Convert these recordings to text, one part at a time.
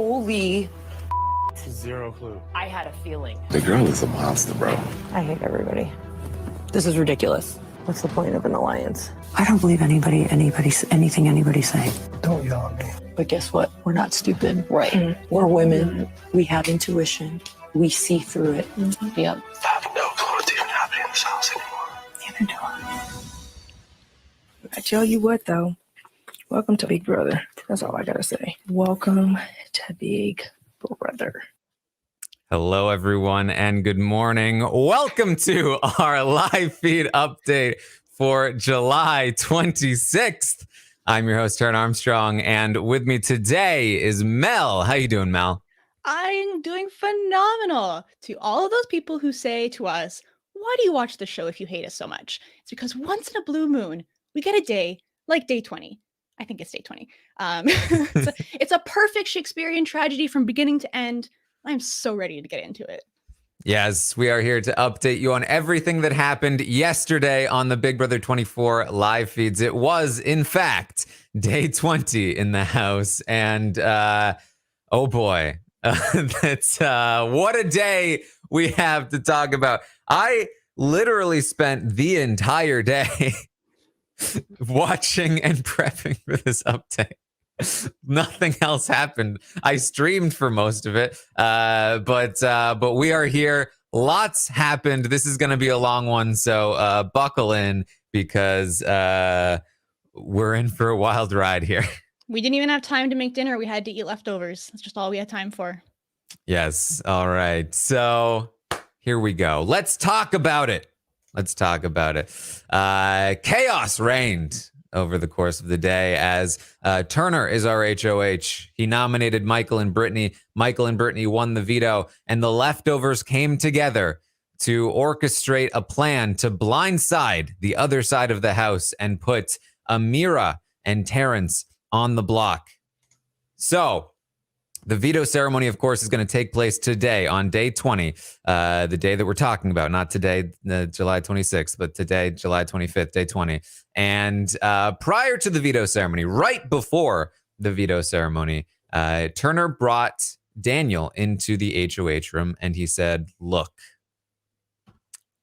Holy. Zero clue. I had a feeling. The girl is a monster, bro. I hate everybody. This is ridiculous. What's the point of an alliance? I don't believe anything anybody's saying. Don't yell at me. But guess what? We're not stupid. Right. We're women. We have intuition. We see through it. Yep. I have no clue what's even happening in this house anymore. Neither do I. I tell you what, though. Welcome to Big Brother. That's all I gotta say. Welcome to Big Brother. Hello, everyone, and good morning. Welcome to our live feed update for July 26th. I'm your host, Taran Armstrong, and with me today is Mel. How you doing, Mel? I'm doing phenomenal. To all of those people who say to us, why do you watch the show if you hate us so much? It's because once in a blue moon, we get a day like day 20. I think it's day 20. It's a perfect Shakespearean tragedy from beginning to end. I'm so ready to get into it. Yes, we are here to update you on everything that happened yesterday on the Big Brother 24 live feeds. It was, in fact, day 20 in the house. And, oh boy, that's what a day we have to talk about. I literally spent the entire day watching and prepping for this update. Nothing else happened. I streamed for most of it, but we are here. Lots happened. This is going to be a long one, so buckle in because we're in for a wild ride here. We didn't even have time to make dinner. We had to eat leftovers. That's just all we had time for. Yes. All right. So here we go. Let's talk about it. Chaos reigned over the course of the day as Turner is RHOH. He nominated Michael and Brittany. Michael and Brittany won the veto, and the leftovers came together to orchestrate a plan to blindside the other side of the house and put Amira and Terrence on the block. So the veto ceremony, of course, is going to take place today on day 20, the day that we're talking about. Not today, July 26th, but today, July 25th, day 20. And prior to the veto ceremony, right before the veto ceremony, Turner brought Daniel into the HOH room and he said, look,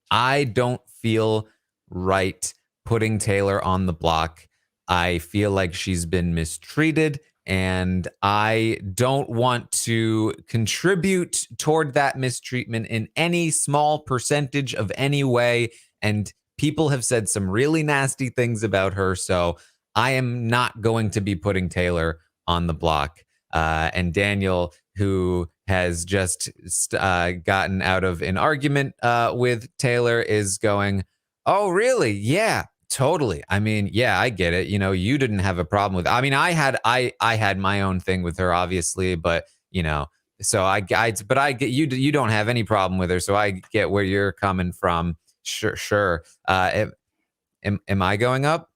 I don't feel right putting Taylor on the block. I feel like she's been mistreated, and I don't want to contribute toward that mistreatment in any small percentage of any way. And people have said some really nasty things about her. So I am not going to be putting Taylor on the block. And Daniel, who has just gotten out of an argument with Taylor, is going, oh, really? Yeah. Totally. I mean, yeah, I get it. You know, you didn't have a problem with. I mean, I had my own thing with her, obviously, but you know, so I get you. You don't have any problem with her, so I get where you're coming from. Sure. Am I going up?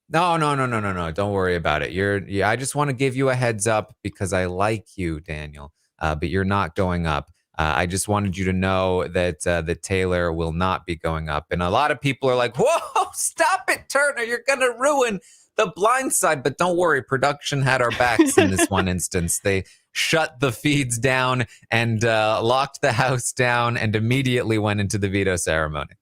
No. Don't worry about it. I just want to give you a heads up because I like you, Daniel. But you're not going up. I just wanted you to know that that Taylor will not be going up. And a lot of people are like, whoa, stop it, Turner. You're going to ruin the blind side. But don't worry. Production had our backs in this one instance. They shut the feeds down and locked the house down and immediately went into the veto ceremony.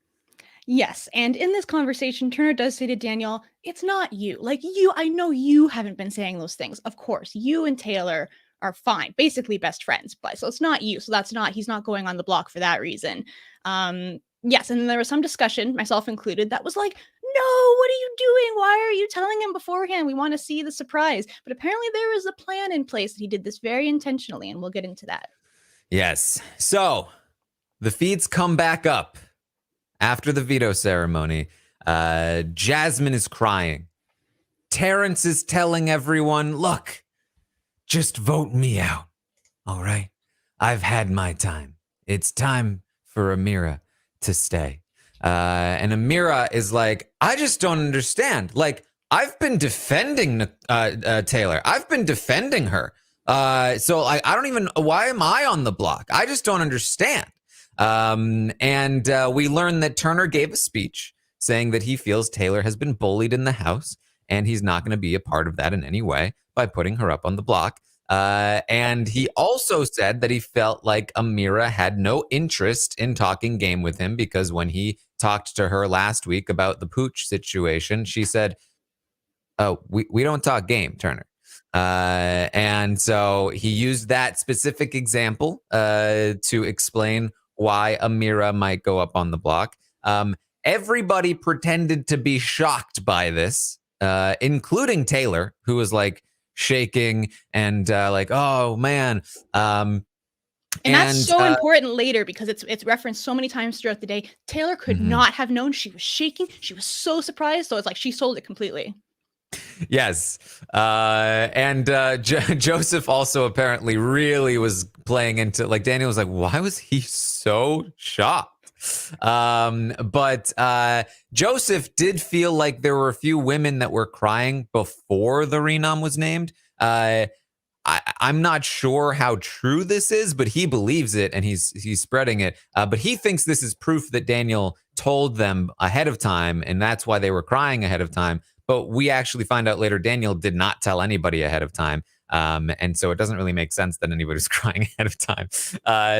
Yes, and in this conversation, Turner does say to Daniel, it's not you. Like you, I know you haven't been saying those things. Of course, you and Taylor are fine, basically best friends, but so it's not you. So he's not going on the block for that reason. Yes, and then there was some discussion, myself included, that was like, no, what are you doing? Why are you telling him beforehand? We want to see the surprise. But apparently there was a plan in place that he did this very intentionally, and we'll get into that. Yes. So the feeds come back up after the veto ceremony. Jasmine is crying. Terrence is telling everyone, look, just vote me out. All right. I've had my time. It's time for Amira to stay. And Amira is like, I just don't understand. Like, I've been defending Taylor. I've been defending her. So I don't even, why am I on the block? I just don't understand. And we learned that Turner gave a speech saying that he feels Taylor has been bullied in the house and he's not going to be a part of that in any way by putting her up on the block. And he also said that he felt like Amira had no interest in talking game with him because when he talked to her last week about the pooch situation, she said, "Oh, we don't talk game, Turner." And so he used that specific example to explain why Amira might go up on the block. Everybody pretended to be shocked by this, including Taylor, who was like shaking and like, "Oh man." And that's so important later because it's referenced so many times throughout the day. Taylor could not have known. She was shaking. She was so surprised. So it's like she sold it completely. Yes. And Joseph also apparently really was playing into, like, Daniel was like, why was he so shocked? But Joseph did feel like there were a few women that were crying before the Renom was named. I'm not sure how true this is, but he believes it and he's spreading it. But he thinks this is proof that Daniel told them ahead of time, and that's why they were crying ahead of time. But we actually find out later Daniel did not tell anybody ahead of time. And so it doesn't really make sense that anybody was crying ahead of time.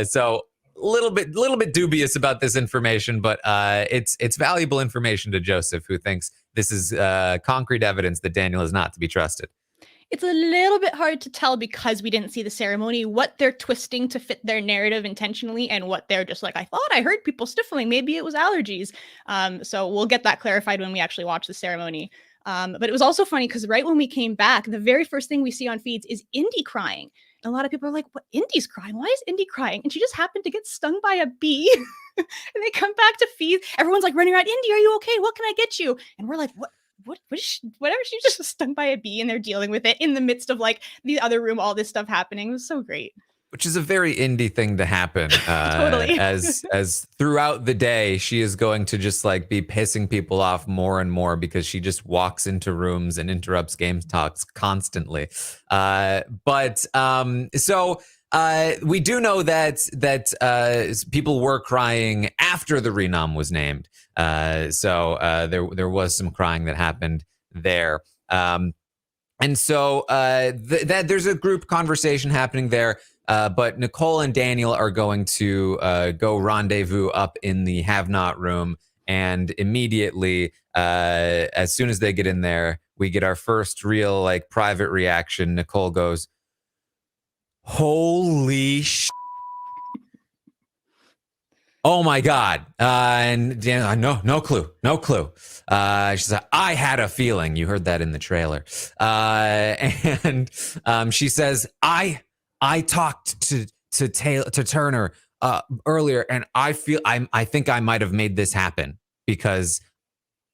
So a little bit dubious about this information, but it's valuable information to Joseph, who thinks this is concrete evidence that Daniel is not to be trusted. It's a little bit hard to tell because we didn't see the ceremony, what they're twisting to fit their narrative intentionally and what they're just like, I thought I heard people sniffling. Maybe it was allergies. So we'll get that clarified when we actually watch the ceremony. But it was also funny because right when we came back, the very first thing we see on feeds is Indy crying. And a lot of people are like, what? Indy's crying? Why is Indy crying? And she just happened to get stung by a bee. And they come back to feeds. Everyone's like running around, Indy, are you okay? What can I get you? And we're like, what is she, whatever, she was just stung by a bee and they're dealing with it in the midst of like the other room, all this stuff happening. It was so great. Which is a very indie thing to happen. Totally. as throughout the day, she is going to just like be pissing people off more and more because she just walks into rooms and interrupts game talks constantly. So we do know that people were crying after the Renom was named. So there was some crying that happened there. And so that there's a group conversation happening there. But Nicole and Daniel are going to go rendezvous up in the Have Not room. And immediately, as soon as they get in there, we get our first real like private reaction. Nicole goes, "Holy sh!" Oh my God. And Daniel, no clue. She's like, I had a feeling. You heard that in the trailer. And she says, I talked to Turner earlier, and I think I might have made this happen because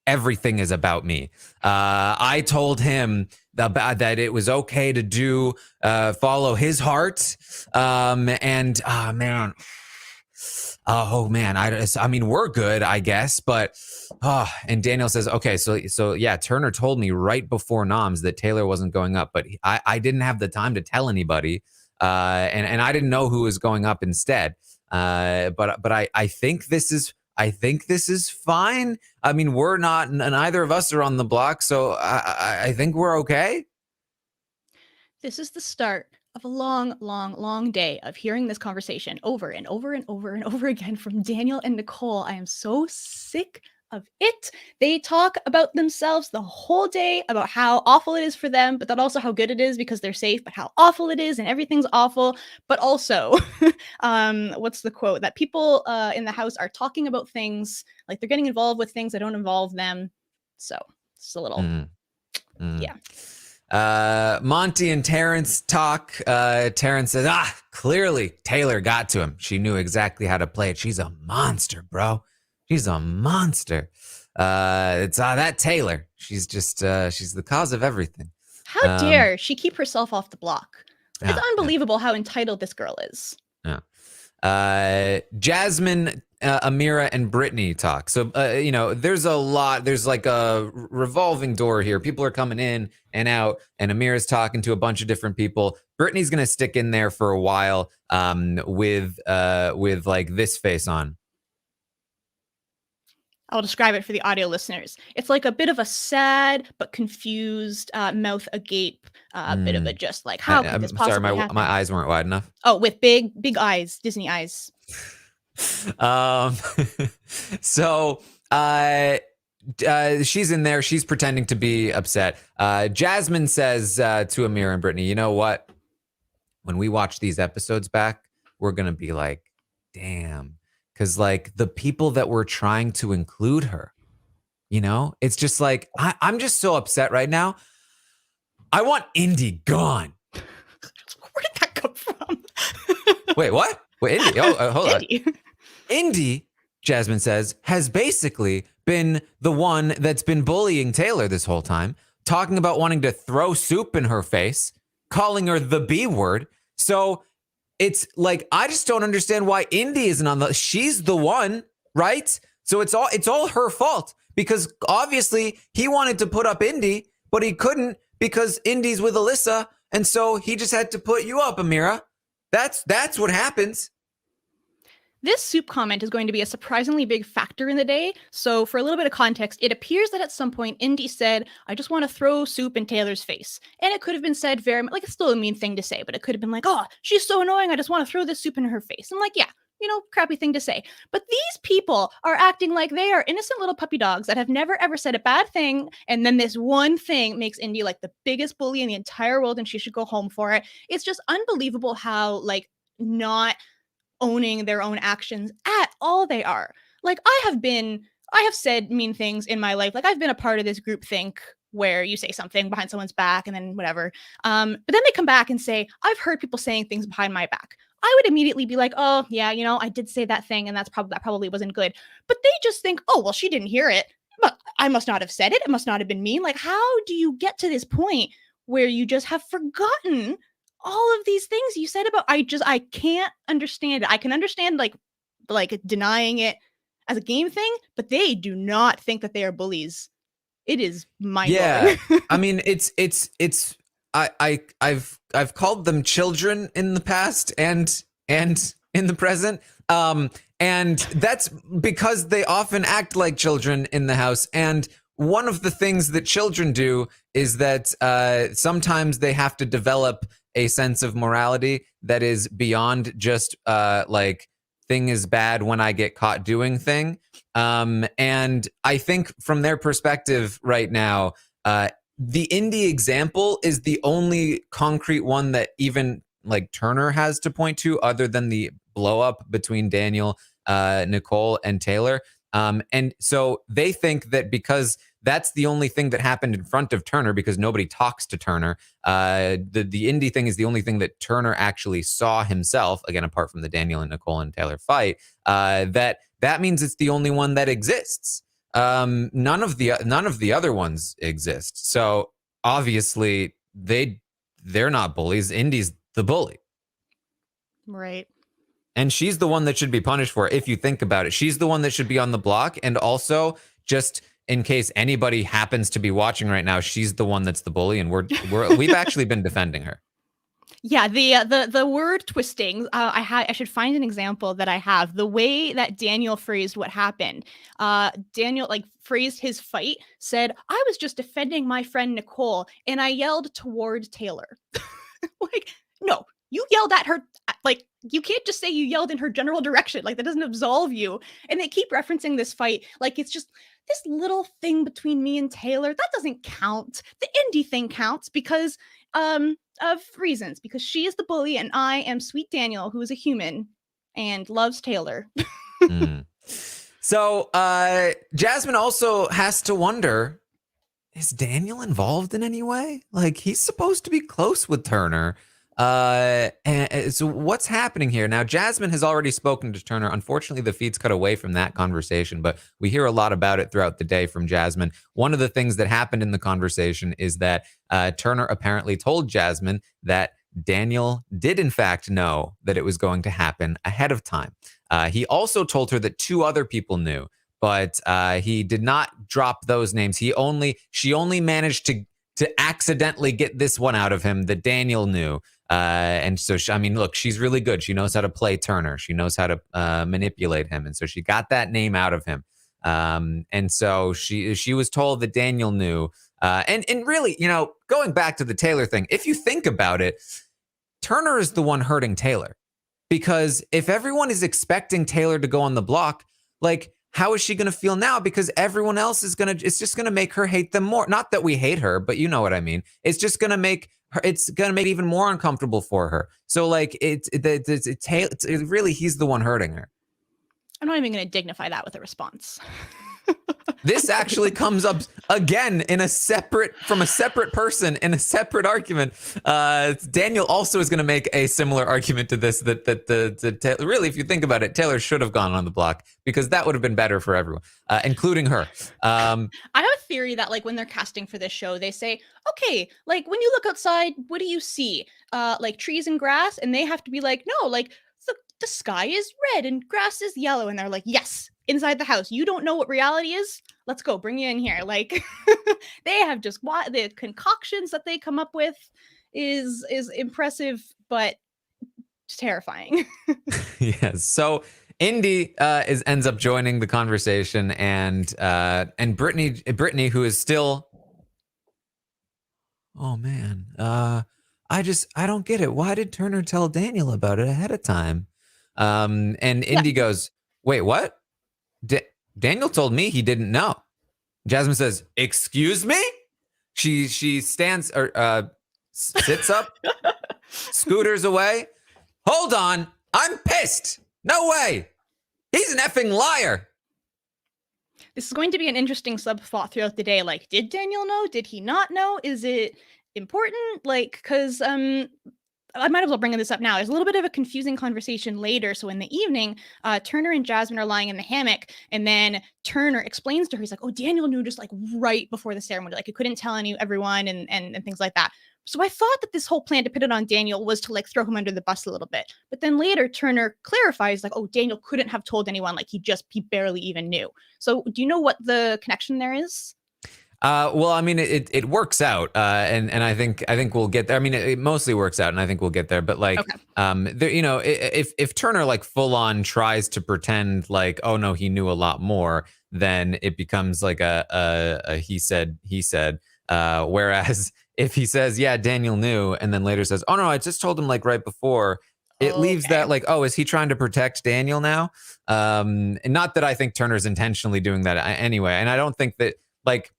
everything is about me. I told him that it was okay to do follow his heart. Man. Oh man, I mean we're good, I guess, but and Daniel says, okay, so yeah, Turner told me right before Noms that Taylor wasn't going up, but I didn't have the time to tell anybody, and I didn't know who was going up instead. But I think this is fine. I mean, we're not, neither of us are on the block, so I think we're okay. This is the start of a long day of hearing this conversation over and over and over and over again from Daniel and Nicole. I am so sick of it. They talk about themselves the whole day, about how awful it is for them, but then also how good it is because they're safe, but how awful it is and everything's awful. But also, what's the quote? That people in the house are talking about things, like they're getting involved with things that don't involve them. So it's a little, yeah. Monty and Terrence talk. Terrence says, clearly Taylor got to him. She knew exactly how to play it. She's a monster, bro. She's a monster. It's that Taylor. She's just, she's the cause of everything. How dare she keep herself off the block? It's unbelievable how entitled this girl is. Yeah. Jasmine, Amira, and Brittany talk. So, there's a lot. There's like a revolving door here. People are coming in and out, and Amira's talking to a bunch of different people. Brittany's gonna stick in there for a while, with like this face on. I'll describe it for the audio listeners. It's like a bit of a sad but confused, mouth agape, bit of a just like, how could this possibly sorry, happen? my eyes weren't wide enough. Oh, with big eyes, Disney eyes. So she's in there. She's pretending to be upset. Jasmine says to Amir and Brittany, you know what? When we watch these episodes back, we're going to be like, damn. Because like the people that were trying to include her, you know, it's just like, I'm just so upset right now. I want Indy gone. Where did that come from? Wait, what? Wait, Indy. Oh, hold Indy. on. Indy, Jasmine says, has basically been the one that's been bullying Taylor this whole time, talking about wanting to throw soup in her face, calling her the B word. So it's like, I just don't understand why Indy isn't on the, she's the one, right? So it's all her fault because obviously he wanted to put up Indy, but he couldn't because Indy's with Alyssa. And so he just had to put you up, Amira. That's what happens. This soup comment is going to be a surprisingly big factor in the day. So for a little bit of context, it appears that at some point Indy said, I just want to throw soup in Taylor's face. And it could have been said very much, like it's still a mean thing to say, but it could have been like, oh, she's so annoying. I just want to throw this soup in her face. I'm like, yeah, you know, crappy thing to say. But these people are acting like they are innocent little puppy dogs that have never ever said a bad thing. And then this one thing makes Indy like the biggest bully in the entire world and she should go home for it. It's just unbelievable how like not owning their own actions at all they are. Like I have said mean things in my life. Like I've been a part of this group think where you say something behind someone's back and then whatever. But then they come back and say, I've heard people saying things behind my back. I would immediately be like, oh yeah, you know, I did say that thing and that probably wasn't good. But they just think, oh, well, she didn't hear it. But I must not have said it. It must not have been mean. Like, how do you get to this point where you just have forgotten all of these things you said about, I can't understand it. I can understand like denying it as a game thing, but they do not think that they are bullies. It is mind-blowing. Yeah. I mean, I've called them children in the past and in the present. And that's because they often act like children in the house. And one of the things that children do is that sometimes they have to develop a sense of morality that is beyond just like thing is bad when I get caught doing thing. And I think from their perspective right now, the Indy example is the only concrete one that even like Turner has to point to other than the blow up between Daniel, Nicole and Taylor. And so they think that because that's the only thing that happened in front of Turner because nobody talks to Turner. The Indy thing is the only thing that Turner actually saw himself, again, apart from the Daniel and Nicole and Taylor fight, that means it's the only one that exists. None of the other ones exist. So obviously they're not bullies. Indy's the bully. Right. And she's the one that should be punished for it, if you think about it. She's the one that should be on the block. And also just in case anybody happens to be watching right now, she's the one that's the bully, and we've actually been defending her. Yeah, the word twisting. I should find an example that I have. The way that Daniel phrased what happened. Daniel phrased his fight. Said, "I was just defending my friend Nicole, and I yelled toward Taylor." No, you yelled at her. You can't just say you yelled in her general direction. That doesn't absolve you. And they keep referencing this fight like it's just this little thing between me and Taylor. That doesn't count. The Indy thing counts because of reasons. Because she is the bully and I am sweet Daniel, who is a human and loves Taylor. So Jasmine also has to wonder, is Daniel involved in any way? He's supposed to be close with Turner. And so what's happening here? Now, Jasmine has already spoken to Turner. Unfortunately, the feed's cut away from that conversation, but we hear a lot about it throughout the day from Jasmine. One of the things that happened in the conversation is that Turner apparently told Jasmine that Daniel did in fact know that it was going to happen ahead of time. He also told her that two other people knew, but he did not drop those names. She only managed to accidentally get this one out of him that Daniel knew. And so, look, she's really good. She knows how to play Turner. She knows how to manipulate him. And so she got that name out of him. And so she was told that Daniel knew. And really, going back to the Taylor thing, if you think about it, Turner is the one hurting Taylor. Because if everyone is expecting Taylor to go on the block, like, how is she going to feel now? Because everyone else it's just going to make her hate them more. Not that we hate her, but you know what I mean. It's just going to make it even more uncomfortable for her. So like, really, he's the one hurting her. I'm not even going to dignify that with a response. This actually comes up again from a separate person in a separate argument. Daniel also is going to make a similar argument to this that really, if you think about it, Taylor should have gone on the block because that would have been better for everyone, including her. I have a theory that like when they're casting for this show, they say, okay, like when you look outside, what do you see? Like trees and grass, and they have to be like, no, like the sky is red and grass is yellow, and they're like, yes. Inside the house, you don't know what reality is. Let's go, bring you in here. Like they have just the concoctions that they come up with is impressive, but terrifying. Yes. So Indy ends up joining the conversation, and Brittany, who is still. Oh man, I don't get it. Why did Turner tell Daniel about it ahead of time? And Indy goes, wait, what? Daniel told me he didn't know. Jasmine says, excuse me? She stands or sits up, scooters away. Hold on. I'm pissed. No way. He's an effing liar. This is going to be an interesting subplot throughout the day. Like, did Daniel know? Did he not know? Is it important? Like, because I might as well bring this up now. There's a little bit of a confusing conversation later. So in the evening, Turner and Jasmine are lying in the hammock, and then Turner explains to her, he's like, oh, Daniel knew just like right before the ceremony. Like he couldn't tell everyone and things like that. So I thought that this whole plan depended on Daniel was to like throw him under the bus a little bit. But then later Turner clarifies like, oh, Daniel couldn't have told anyone. Like he barely even knew. So do you know what the connection there is? Well, I mean, it works out, and I think we'll get there. I mean, it mostly works out, and I think we'll get there. But like, okay. There, if Turner like full on tries to pretend like, oh no, he knew a lot more, then it becomes like a he said. Whereas if he says, yeah, Daniel knew, and then later says, oh no, I just told him like right before. It leaves that like, oh, is he trying to protect Daniel now? And not that I think Turner's intentionally doing that anyway, and I don't think that like.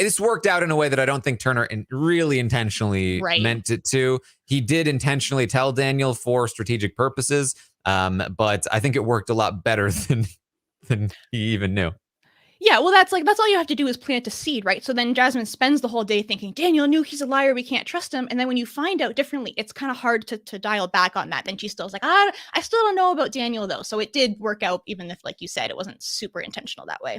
This worked out in a way that I don't think Turner really intentionally meant it to. He did intentionally tell Daniel for strategic purposes, but I think it worked a lot better than he even knew. Yeah, well, that's all you have to do is plant a seed, right? So then Jasmine spends the whole day thinking, Daniel knew he's a liar, we can't trust him. And then when you find out differently, it's kind of hard to dial back on that. Then she still's like, I still don't know about Daniel, though. So it did work out, even if, like you said, it wasn't super intentional that way.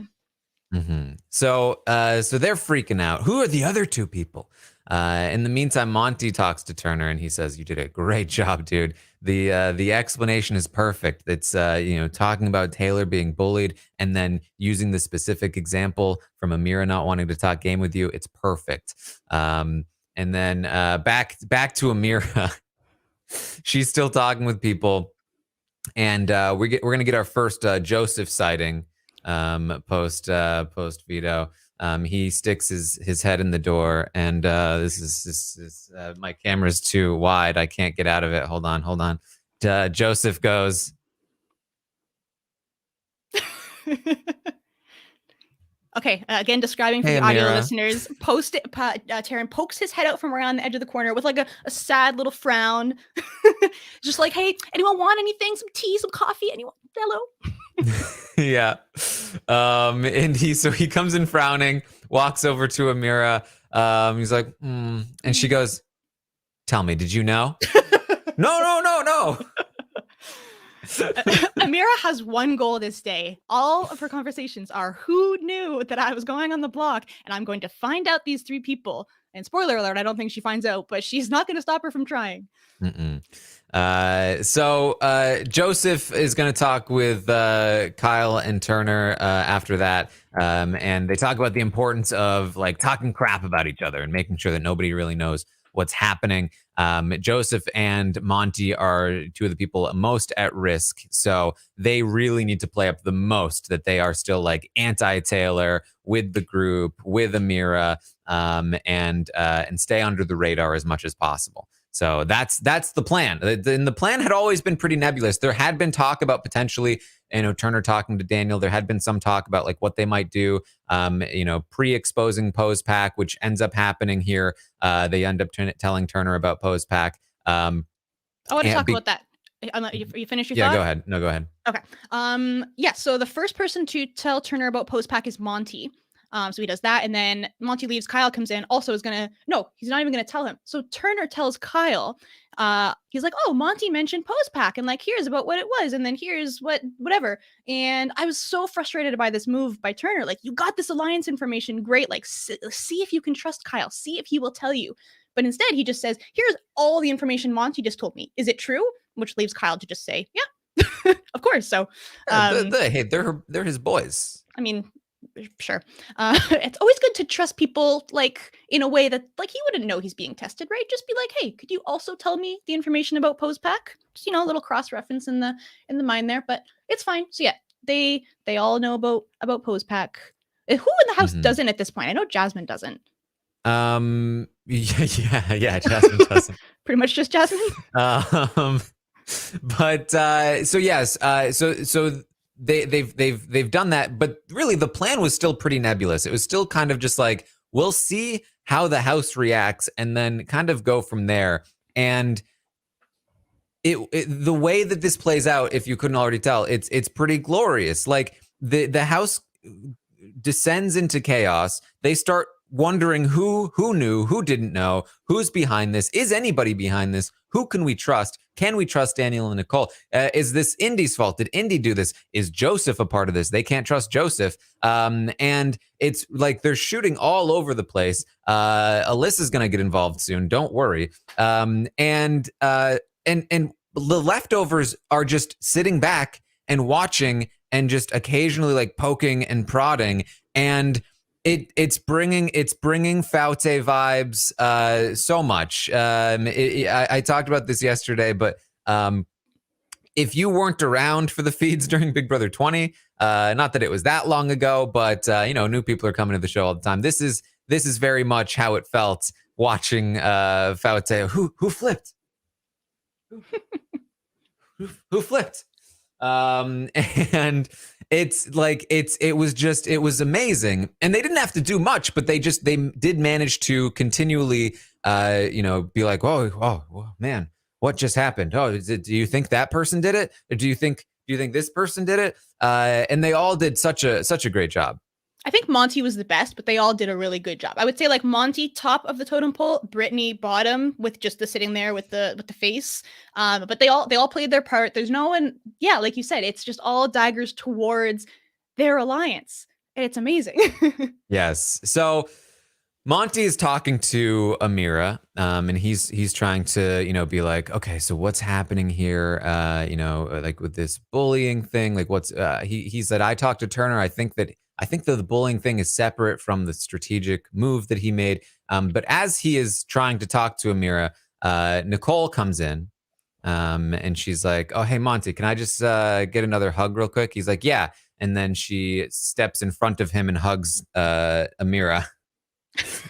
Mm-hmm. So they're freaking out. Who are the other two people? In the meantime, Monty talks to Turner and he says, "You did a great job, dude. The explanation is perfect. It's talking about Taylor being bullied and then using the specific example from Amira not wanting to talk game with you. It's perfect." And then back to Amira. She's still talking with people, and we're gonna get our first Joseph sighting. Post veto. He sticks his head in the door, and this is my camera's too wide. I can't get out of it. Hold on. Joseph goes. Okay, again, describing for the audio listeners, Taran pokes his head out from around the edge of the corner with like a sad little frown. Just like, hey, anyone want anything? Some tea, some coffee? Anyone? Hello? Yeah. And he comes in frowning, walks over to Amira. He's like, and she goes, "Tell me, did you know?" No. Amira has one goal this day. All of her conversations are, who knew that I was going on the block, and I'm going to find out these three people. And spoiler alert, I don't think she finds out, but she's not going to stop her from trying. So Joseph is going to talk with Kyle and Turner after that, and they talk about the importance of like talking crap about each other and making sure that nobody really knows what's happening. Joseph and Monty are two of the people most at risk. So they really need to play up the most that they are still like anti-Taylor with the group, with Amira, and stay under the radar as much as possible. So that's the plan. And the plan had always been pretty nebulous. There had been talk about potentially, Turner talking to Daniel. There had been some talk about like what they might do, pre-exposing Pose Pack, which ends up happening here. They end up telling Turner about Pose Pack. I want to talk about that. You finish your thought? Yeah, go ahead. No, go ahead. Okay. Yeah. So the first person to tell Turner about Pose Pack is Monty. So he does that, and then Monty leaves. Kyle comes in. Also, he's not even gonna tell him. So Turner tells Kyle. He's like, "Oh, Monty mentioned Pose Pack, and like here's about what it was, and then here's whatever." And I was so frustrated by this move by Turner. Like, you got this alliance information, great. Like, see if you can trust Kyle. See if he will tell you. But instead, he just says, "Here's all the information Monty just told me. Is it true?" Which leaves Kyle to just say, "Yeah, of course." So, Hey, they're his boys. I mean, sure. It's always good to trust people, like in a way that like he wouldn't know he's being tested, right? Just be like, "Hey, could you also tell me the information about Pose Pack?" Just, a little cross reference in the mind there, but it's fine. So yeah, they all know about Pose Pack. Who in the house doesn't at this point? I know Jasmine doesn't. Yeah, Jasmine doesn't. Pretty much just Jasmine. But so yes, so they've done that, but really the plan was still pretty nebulous. It was still kind of just like, we'll see how the house reacts and then kind of go from there. And the way that this plays out, if you couldn't already tell, it's pretty glorious. Like the house descends into chaos. They start wondering who knew, who didn't know, who's behind this. Is anybody behind this? Who can we trust? Can we trust Daniel and Nicole? Is this Indy's fault? Did Indy do this? Is Joseph a part of this? They can't trust Joseph. And it's like they're shooting all over the place. Alyssa's going to get involved soon. Don't worry. And the leftovers are just sitting back and watching and just occasionally like poking and prodding. And it's bringing Faute vibes so much. I talked about this yesterday, but if you weren't around for the feeds during Big Brother 20, not that it was that long ago, but new people are coming to the show all the time. This is very much how it felt watching Faute. Who flipped? Who flipped? And it's like it was amazing, and they didn't have to do much, but they did manage to continually be like, oh man, what just happened? Oh, do you think that person did it? Or do you think this person did it? And they all did such a great job. I think Monty was the best, but they all did a really good job. I would say like Monty top of the totem pole, Brittany bottom with just the sitting there with the face. But they all played their part. There's no one, yeah, like you said, it's just all daggers towards their alliance. And it's amazing. Yes. So Monty is talking to Amira, and he's trying to, be like, okay, so what's happening here? Like with this bullying thing, like what's he said, I talked to Turner. I think that the bullying thing is separate from the strategic move that he made. But as he is trying to talk to Amira, Nicole comes in, and she's like, oh, hey, Monty, can I just get another hug real quick? He's like, yeah. And then she steps in front of him and hugs Amira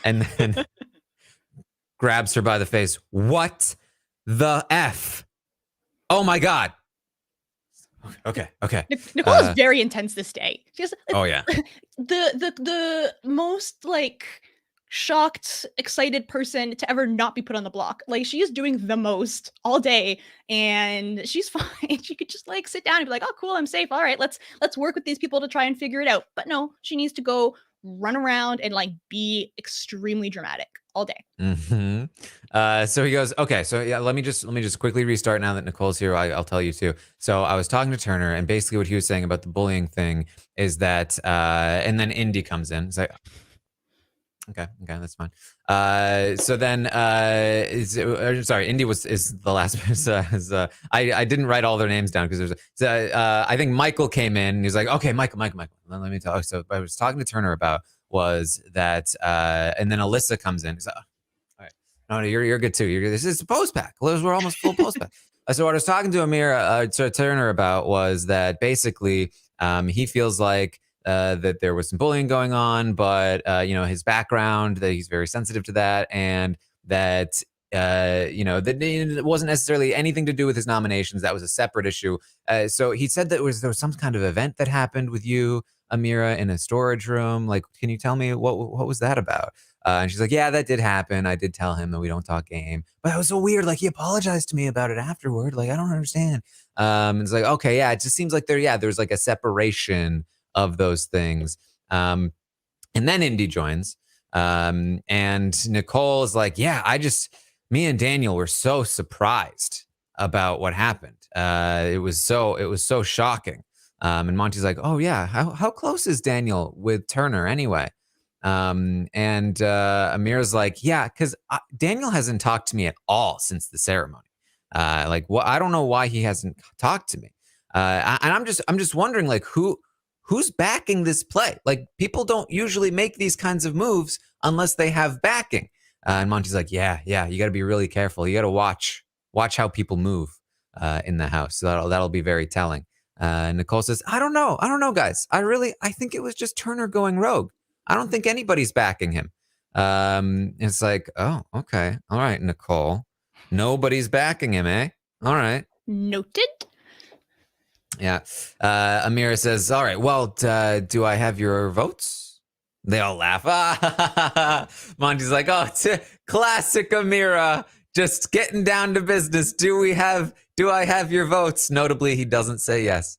and then grabs her by the face. What the F? Oh, my God. Okay. Nicole is very intense this day. She's oh yeah. The most like shocked, excited person to ever not be put on the block. Like she is doing the most all day, and she's fine. She could just like sit down and be like, "Oh, cool, I'm safe. All right, let's work with these people to try and figure it out." But no, she needs to go run around and like be extremely dramatic all day. Mm-hmm. So he goes, okay, so yeah, let me just quickly restart now that Nicole's here. I'll tell you too. So I was talking to Turner, and basically what he was saying about the bullying thing is that, and then Indy comes in. It's like, okay, that's fine. So then, sorry, Indy is the last. I didn't write all their names down because there's. I think Michael came in and he's like, okay, Michael. Let me tell you. So I was talking to Turner about was that, and then Alyssa comes in. He's like, all No, you're good too. This is a post pack. We're almost full post pack. So what I was talking to Amira to Turner about was that basically he feels like that there was some bullying going on, but his background, that he's very sensitive to that, and that that it wasn't necessarily anything to do with his nominations. That was a separate issue. So he said that there was some kind of event that happened with you, Amira, in a storage room. Like, can you tell me what was that about? And she's like, yeah, that did happen. I did tell him that we don't talk game, but it was so weird. Like, he apologized to me about it afterward. Like, I don't understand. It's like, okay, yeah, it just seems like there's like a separation of those things. And then Indy joins, and Nicole is like, yeah, me and Daniel were so surprised about what happened. It was so shocking. And Monty's like, oh yeah, how close is Daniel with Turner anyway? And Amira's like, yeah, because Daniel hasn't talked to me at all since the ceremony. I don't know why he hasn't talked to me. And I'm just wondering, like, who's backing this play? Like, people don't usually make these kinds of moves unless they have backing. And Monty's like, yeah, you got to be really careful. You got to watch how people move in the house. So that'll be very telling. Nicole says, I don't know, guys. I think it was just Turner going rogue. I don't think anybody's backing him. It's like, oh, okay. All right, Nicole. Nobody's backing him, eh? All right. Noted. Yeah. Amira says, all right, well, do I have your votes? They all laugh. Monty's like, oh, classic Amira, just getting down to business. Do I have your votes? Notably, he doesn't say yes.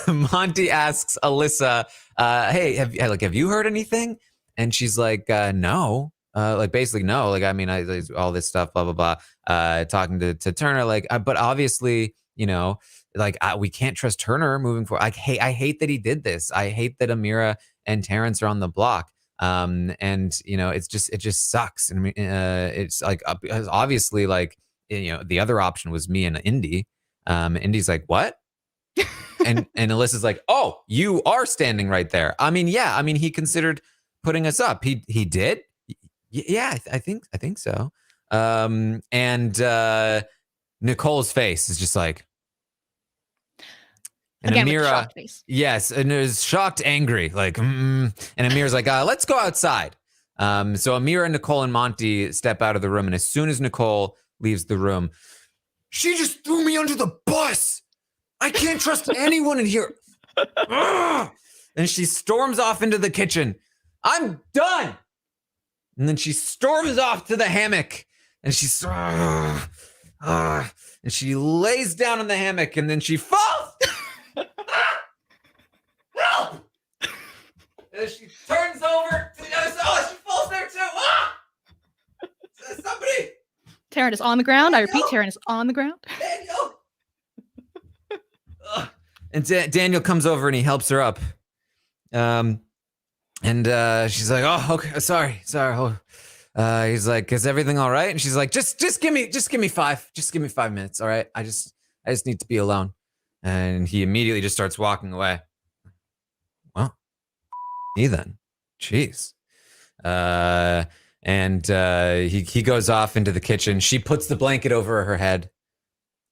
Monty asks Alyssa, hey, have you heard anything? And she's like, no. Basically, no. Like, I mean, all this stuff, blah, blah, blah. Talking to Turner, but obviously, we can't trust Turner moving forward. I hate that he did this. I hate that Amira and Terrence are on the block. It just sucks. And it's like, obviously, the other option was me and Indy. Indy's like, what? and Alyssa's like, oh, you are standing right there. I mean, yeah. I mean, he considered putting us up. He did. Yeah, I think so. Nicole's face is just like, and again, Amira, with a shocked face. Yes, and it was shocked, angry, and Amira's like, let's go outside. So Amira, Nicole, and Monty step out of the room, and as soon as Nicole leaves the room, she just threw me under the bus. I can't trust anyone in here. And she storms off into the kitchen. I'm done. And then she storms off to the hammock, and and she lays down in the hammock, and then she falls. Help! And she turns over. She falls there too. Somebody. Taran is on the ground. I repeat, Taran is on the ground. Daniel. And Daniel comes over and he helps her up. And she's like, oh, okay, sorry. He's like, is everything all right? And she's like, just give me 5 minutes. All right. I just need to be alone. And he immediately just starts walking away. Well, he then, jeez. He goes off into the kitchen. She puts the blanket over her head.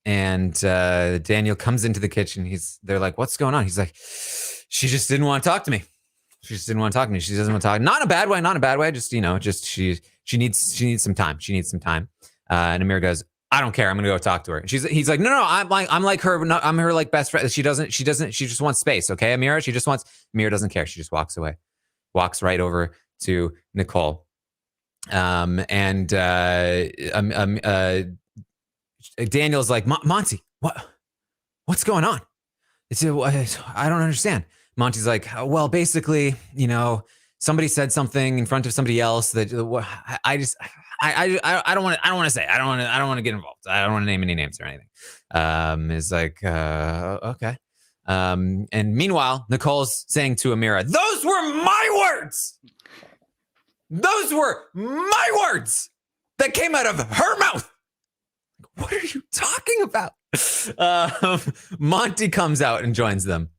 And Daniel comes into the kitchen. They're like, what's going on? He's like, she just didn't want to talk to me. She doesn't want to talk. Not in a bad way. Just, she needs some time. And Amir goes, I don't care. I'm gonna go talk to her. He's like, no, I'm like her. No, I'm her like best friend. She just wants space. Okay, Amira. Amira doesn't care. She just walks away, walks right over to Nicole. Daniel's like, Monty, what's going on? I don't understand. Monty's like, well, basically, somebody said something in front of somebody else that I don't want to say. I don't want to get involved. I don't want to name any names or anything. It's like, okay. And meanwhile, Nicole's saying to Amira, those were my words. Those were my words that came out of her mouth. What are you talking about? Monty comes out and joins them.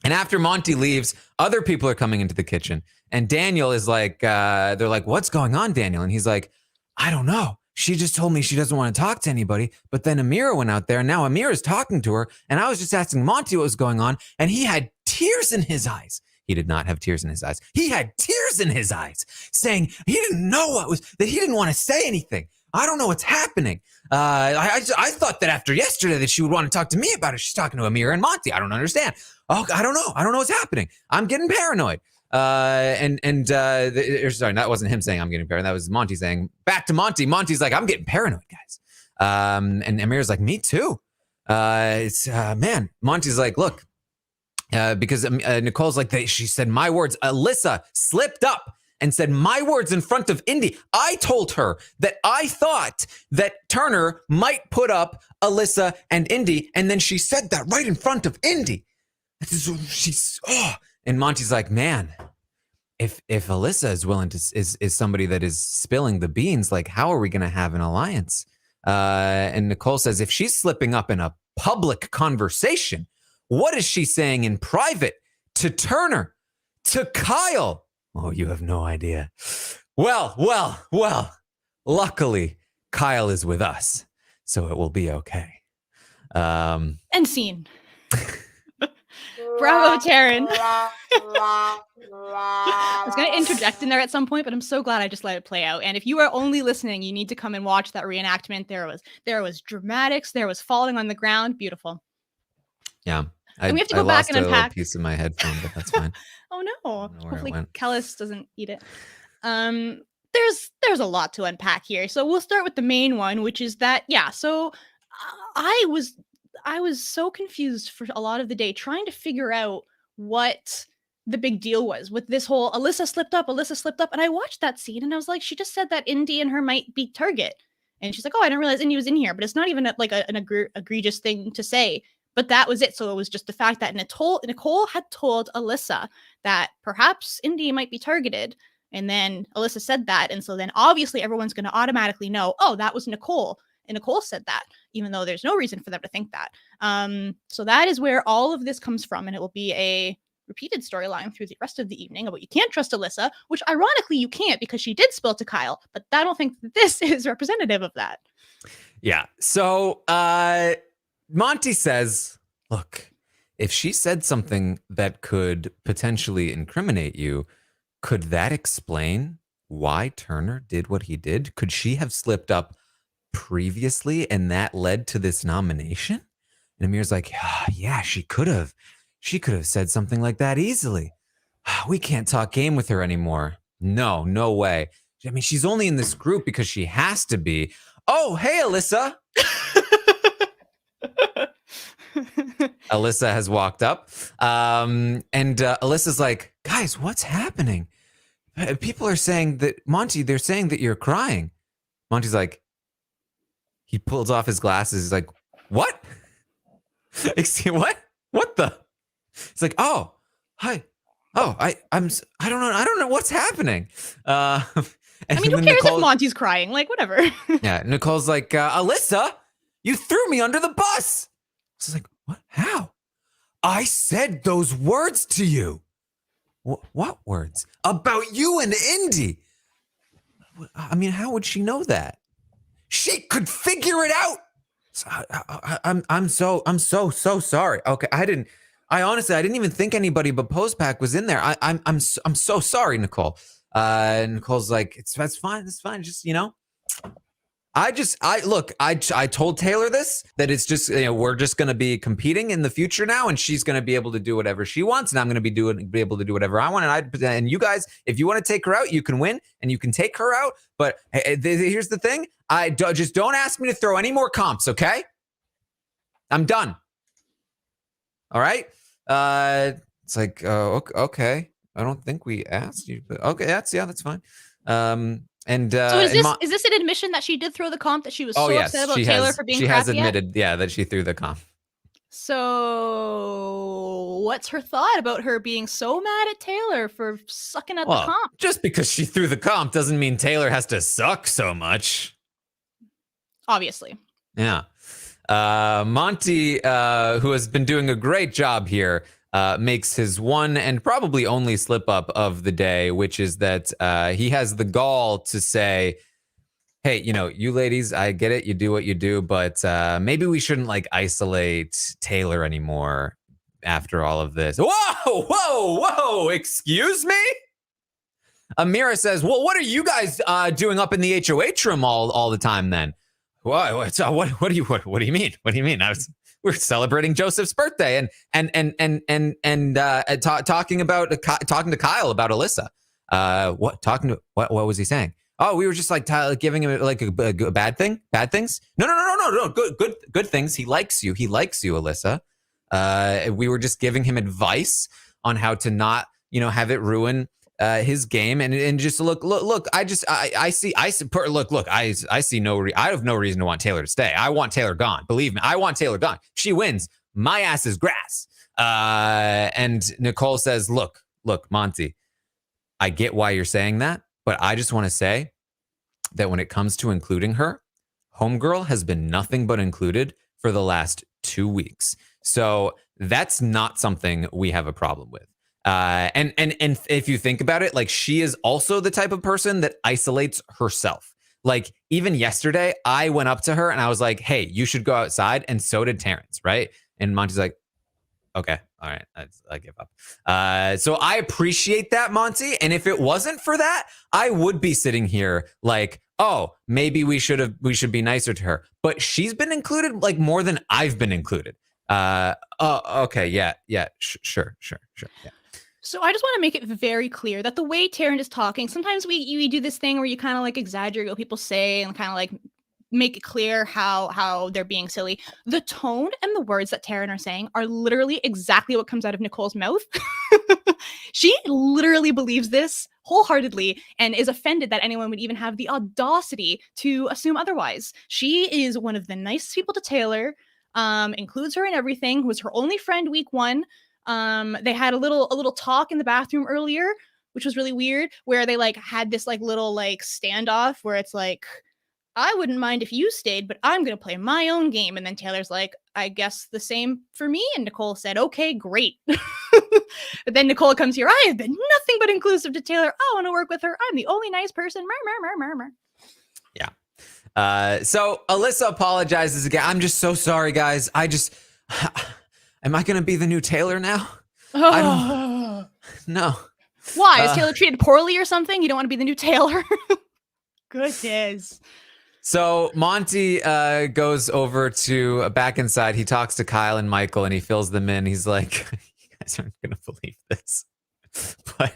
And after Monty leaves, other people are coming into the kitchen. And Daniel is like, they're like, what's going on, Daniel? And he's like, I don't know. She just told me she doesn't want to talk to anybody. But then Amira went out there, and now Amira's talking to her. And I was just asking Monty what was going on, and he had tears in his eyes. He did not have tears in his eyes. He had tears in his eyes, saying he didn't know that he didn't want to say anything. I don't know what's happening. I thought that after yesterday that she would want to talk to me about it. She's talking to Amira and Monty. I don't understand. Oh, I don't know. I don't know what's happening. I'm getting paranoid. Sorry, that wasn't him saying I'm getting paranoid. That was Monty saying, back to Monty. Monty's like, I'm getting paranoid, guys. And Amira's like, me too. Man, Monty's like, look, because Nicole's like, she said my words. Alyssa slipped up and said my words in front of Indy. I told her that I thought that Turner might put up Alyssa and Indy, and then she said that right in front of Indy. And Monty's like, man, if Alyssa is willing to is somebody that is spilling the beans, like how are we going to have an alliance? And Nicole says, if she's slipping up in a public conversation, what is she saying in private to Turner, to Kyle? Oh, you have no idea. Well. Luckily, Kyle is with us, so it will be okay. End scene. Bravo, Taran. I was going to interject in there at some point, but I'm so glad I just let it play out. And if you are only listening, you need to come and watch that reenactment. There was dramatics. There was falling on the ground. Beautiful. Yeah. And we have to go back and unpack a piece of my headphone, but that's fine. Oh no! Hopefully went. Kellis doesn't eat it. There's a lot to unpack here, so we'll start with the main one, which is that So I was so confused for a lot of the day trying to figure out what the big deal was with this whole Alyssa slipped up, and I watched that scene and I was like, she just said that Indy and her might be target, and she's like, oh, I didn't realize Indy was in here, but it's not even an egregious thing to say. But that was it. So it was just the fact that Nicole had told Alyssa that perhaps Indy might be targeted. And then Alyssa said that. And so then obviously everyone's going to automatically know, oh, that was Nicole. And Nicole said that, even though there's no reason for them to think that. So that is where all of this comes from. And it will be a repeated storyline through the rest of the evening about you can't trust Alyssa, which ironically you can't because she did spill to Kyle. But I don't think this is representative of that. Yeah. So, Monty says, look, if she said something that could potentially incriminate you, could that explain why Turner did what he did? Could she have slipped up previously and that led to this nomination? And Amir's like, yeah, she could have. She could have said something like that easily. We can't talk game with her anymore. No way. I mean, she's only in this group because she has to be. Oh, hey, Alyssa. Alyssa has walked up, and Alyssa's like, guys, what's happening? People are saying that, Monty, they're saying that you're crying. Monty's like, he pulls off his glasses. He's like, what? Excuse, what? What the? He's like, oh, hi. Oh, I don't know what's happening. I mean, who cares if Monty's crying? Like, whatever. Yeah, Nicole's like, Alyssa, you threw me under the bus. She's like, what? How? I said those words to you. What words? About you and Indy. I mean, how would she know that? She could figure it out. I'm so sorry. Okay, I honestly didn't even think anybody but Postpack was in there. I'm so sorry, Nicole. Nicole's like, that's fine. Just, I told Taylor this, that it's just, we're just going to be competing in the future now, and she's going to be able to do whatever she wants, and I'm going to be able to do whatever I want. And you guys, if you want to take her out, you can win and you can take her out. But here's the thing. Just don't ask me to throw any more comps. Okay. I'm done. All right. It's like, okay. I don't think we asked you, but okay. That's fine. So is this an admission that she did throw the comp, that she was upset about Taylor for being crappy? She has admitted, that she threw the comp. So what's her thought about her being so mad at Taylor for sucking at the comp? Just because she threw the comp doesn't mean Taylor has to suck so much. Obviously. Yeah. Monty, who has been doing a great job here, makes his one and probably only slip up of the day, which is that he has the gall to say, hey, you ladies, I get it. You do what you do, but maybe we shouldn't like isolate Taylor anymore after all of this. Whoa, excuse me? Amira says, well, what are you guys doing up in the HOH room all the time then? What do you mean? What do you mean? We're celebrating Joseph's birthday and talking to Kyle about Alyssa. What was he saying? Oh, we were just like giving him like a bad thing. Bad things? No. Good things. He likes you, Alyssa. We were just giving him advice on how to not, have it ruin his game and just look. I see I have no reason to want Taylor to stay. I want Taylor gone. Believe me, I want Taylor gone. She wins. My ass is grass. And Nicole says, look, Monty, I get why you're saying that, but I just want to say that when it comes to including her, Homegirl has been nothing but included for the last 2 weeks. So that's not something we have a problem with. And if you think about it, like she is also the type of person that isolates herself. Like even yesterday, I went up to her and I was like, hey, you should go outside. And so did Terrence, right? And Monty's like, okay, all right, I give up. So I appreciate that, Monty. And if it wasn't for that, I would be sitting here like, oh, maybe we should be nicer to her. But she's been included like more than I've been included. Okay, yeah, sure, yeah. So I just want to make it very clear that the way Taran is talking, sometimes we do this thing where you kind of like exaggerate what people say and kind of like make it clear how they're being silly. The tone and the words that Taran are saying are literally exactly what comes out of Nicole's mouth. She literally believes this wholeheartedly and is offended that anyone would even have the audacity to assume otherwise. She is one of the nicest people to Taylor, includes her in everything, was her only friend week 1. They had a little talk in the bathroom earlier, which was really weird, where they like had this like little like standoff where it's like, I wouldn't mind if you stayed, but I'm going to play my own game. And then Taylor's like, I guess the same for me. And Nicole said, okay, great. But then Nicole comes here. I have been nothing but inclusive to Taylor. I want to work with her. I'm the only nice person. Yeah. So Alyssa apologizes again. I'm just so sorry, guys. Am I going to be the new Taylor now? I don't know. Why? Is Taylor treated poorly or something? You don't want to be the new Taylor? Goodness. So Monty goes over to back inside. He talks to Kyle and Michael and he fills them in. He's like, you guys aren't going to believe this, but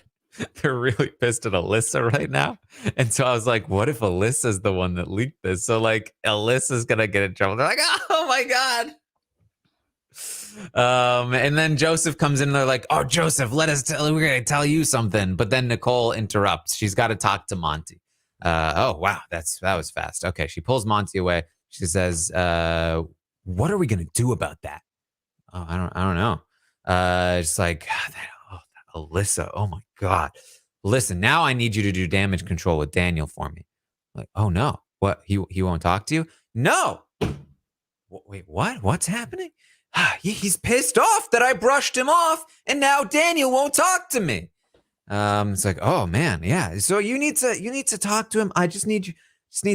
they're really pissed at Alyssa right now. And so I was like, what if Alyssa's the one that leaked this? So like Alyssa's going to get in trouble. They're like, oh my God. And then Joseph comes in and they're like, oh, Joseph, we're going to tell you something. But then Nicole interrupts. She's got to talk to Monty. Oh, wow. That was fast. Okay. She pulls Monty away. She says, what are we going to do about that? Oh, I don't know. It's like, Alyssa. Oh my God. Listen, now I need you to do damage control with Daniel for me. Like, oh no. What? He won't talk to you? No. Wait, what? What's happening? He's pissed off that I brushed him off and now Daniel won't talk to me. It's like, oh man, yeah. So you need to talk to him. I just need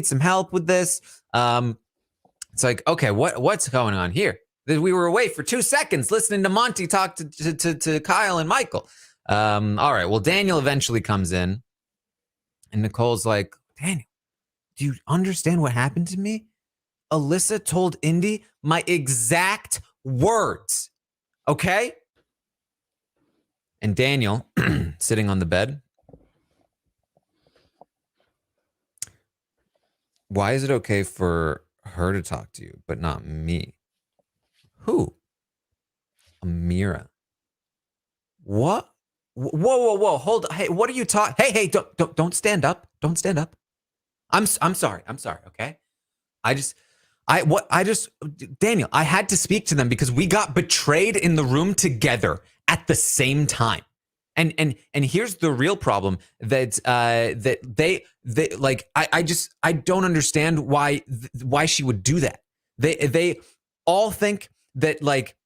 some help with this. It's like, okay, what's going on here? We were away for 2 seconds listening to Monty talk to Kyle and Michael. All right, well, Daniel eventually comes in and Nicole's like, Daniel, do you understand what happened to me? Alyssa told Indy my exact words. Okay? And Daniel, sitting on the bed. Why is it okay for her to talk to you, but not me? Who? Amira. What? Whoa. Hold on. Hey, what are you talking? Hey, don't stand up. Don't stand up. I'm sorry. Okay? Daniel, I had to speak to them because we got betrayed in the room together at the same time. And here's the real problem that they like, I don't understand why she would do that. They all think that like,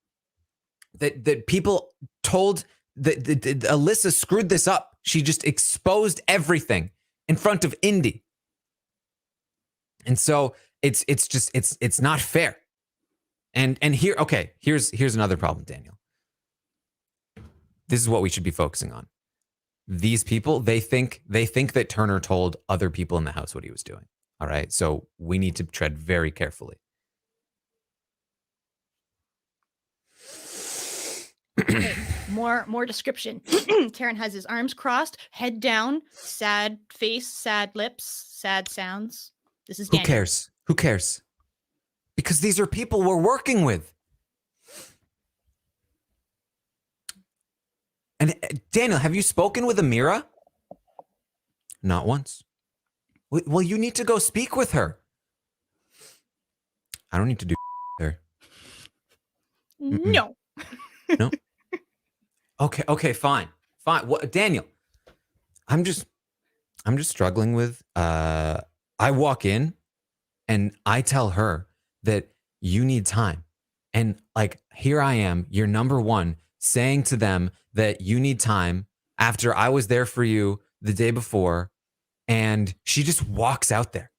that people told that Alyssa screwed this up. She just exposed everything in front of Indy. And so it's not fair. And here's another problem, Daniel. This is what we should be focusing on. These people, they think that Turner told other people in the house what he was doing. All right. So we need to tread very carefully. Okay, more description. Taran has his arms crossed, head down, sad face, sad lips, sad sounds. This is Daniel. Who cares? Because these are people we're working with. And Daniel, have you spoken with Amira? Not once. Well, you need to go speak with her. I don't need to do her. No. No. Okay, fine. What, Daniel? I'm just struggling with. I walk in, and I tell her that you need time, and like here I am, your number one, saying to them that you need time after I was there for you the day before, and she just walks out there,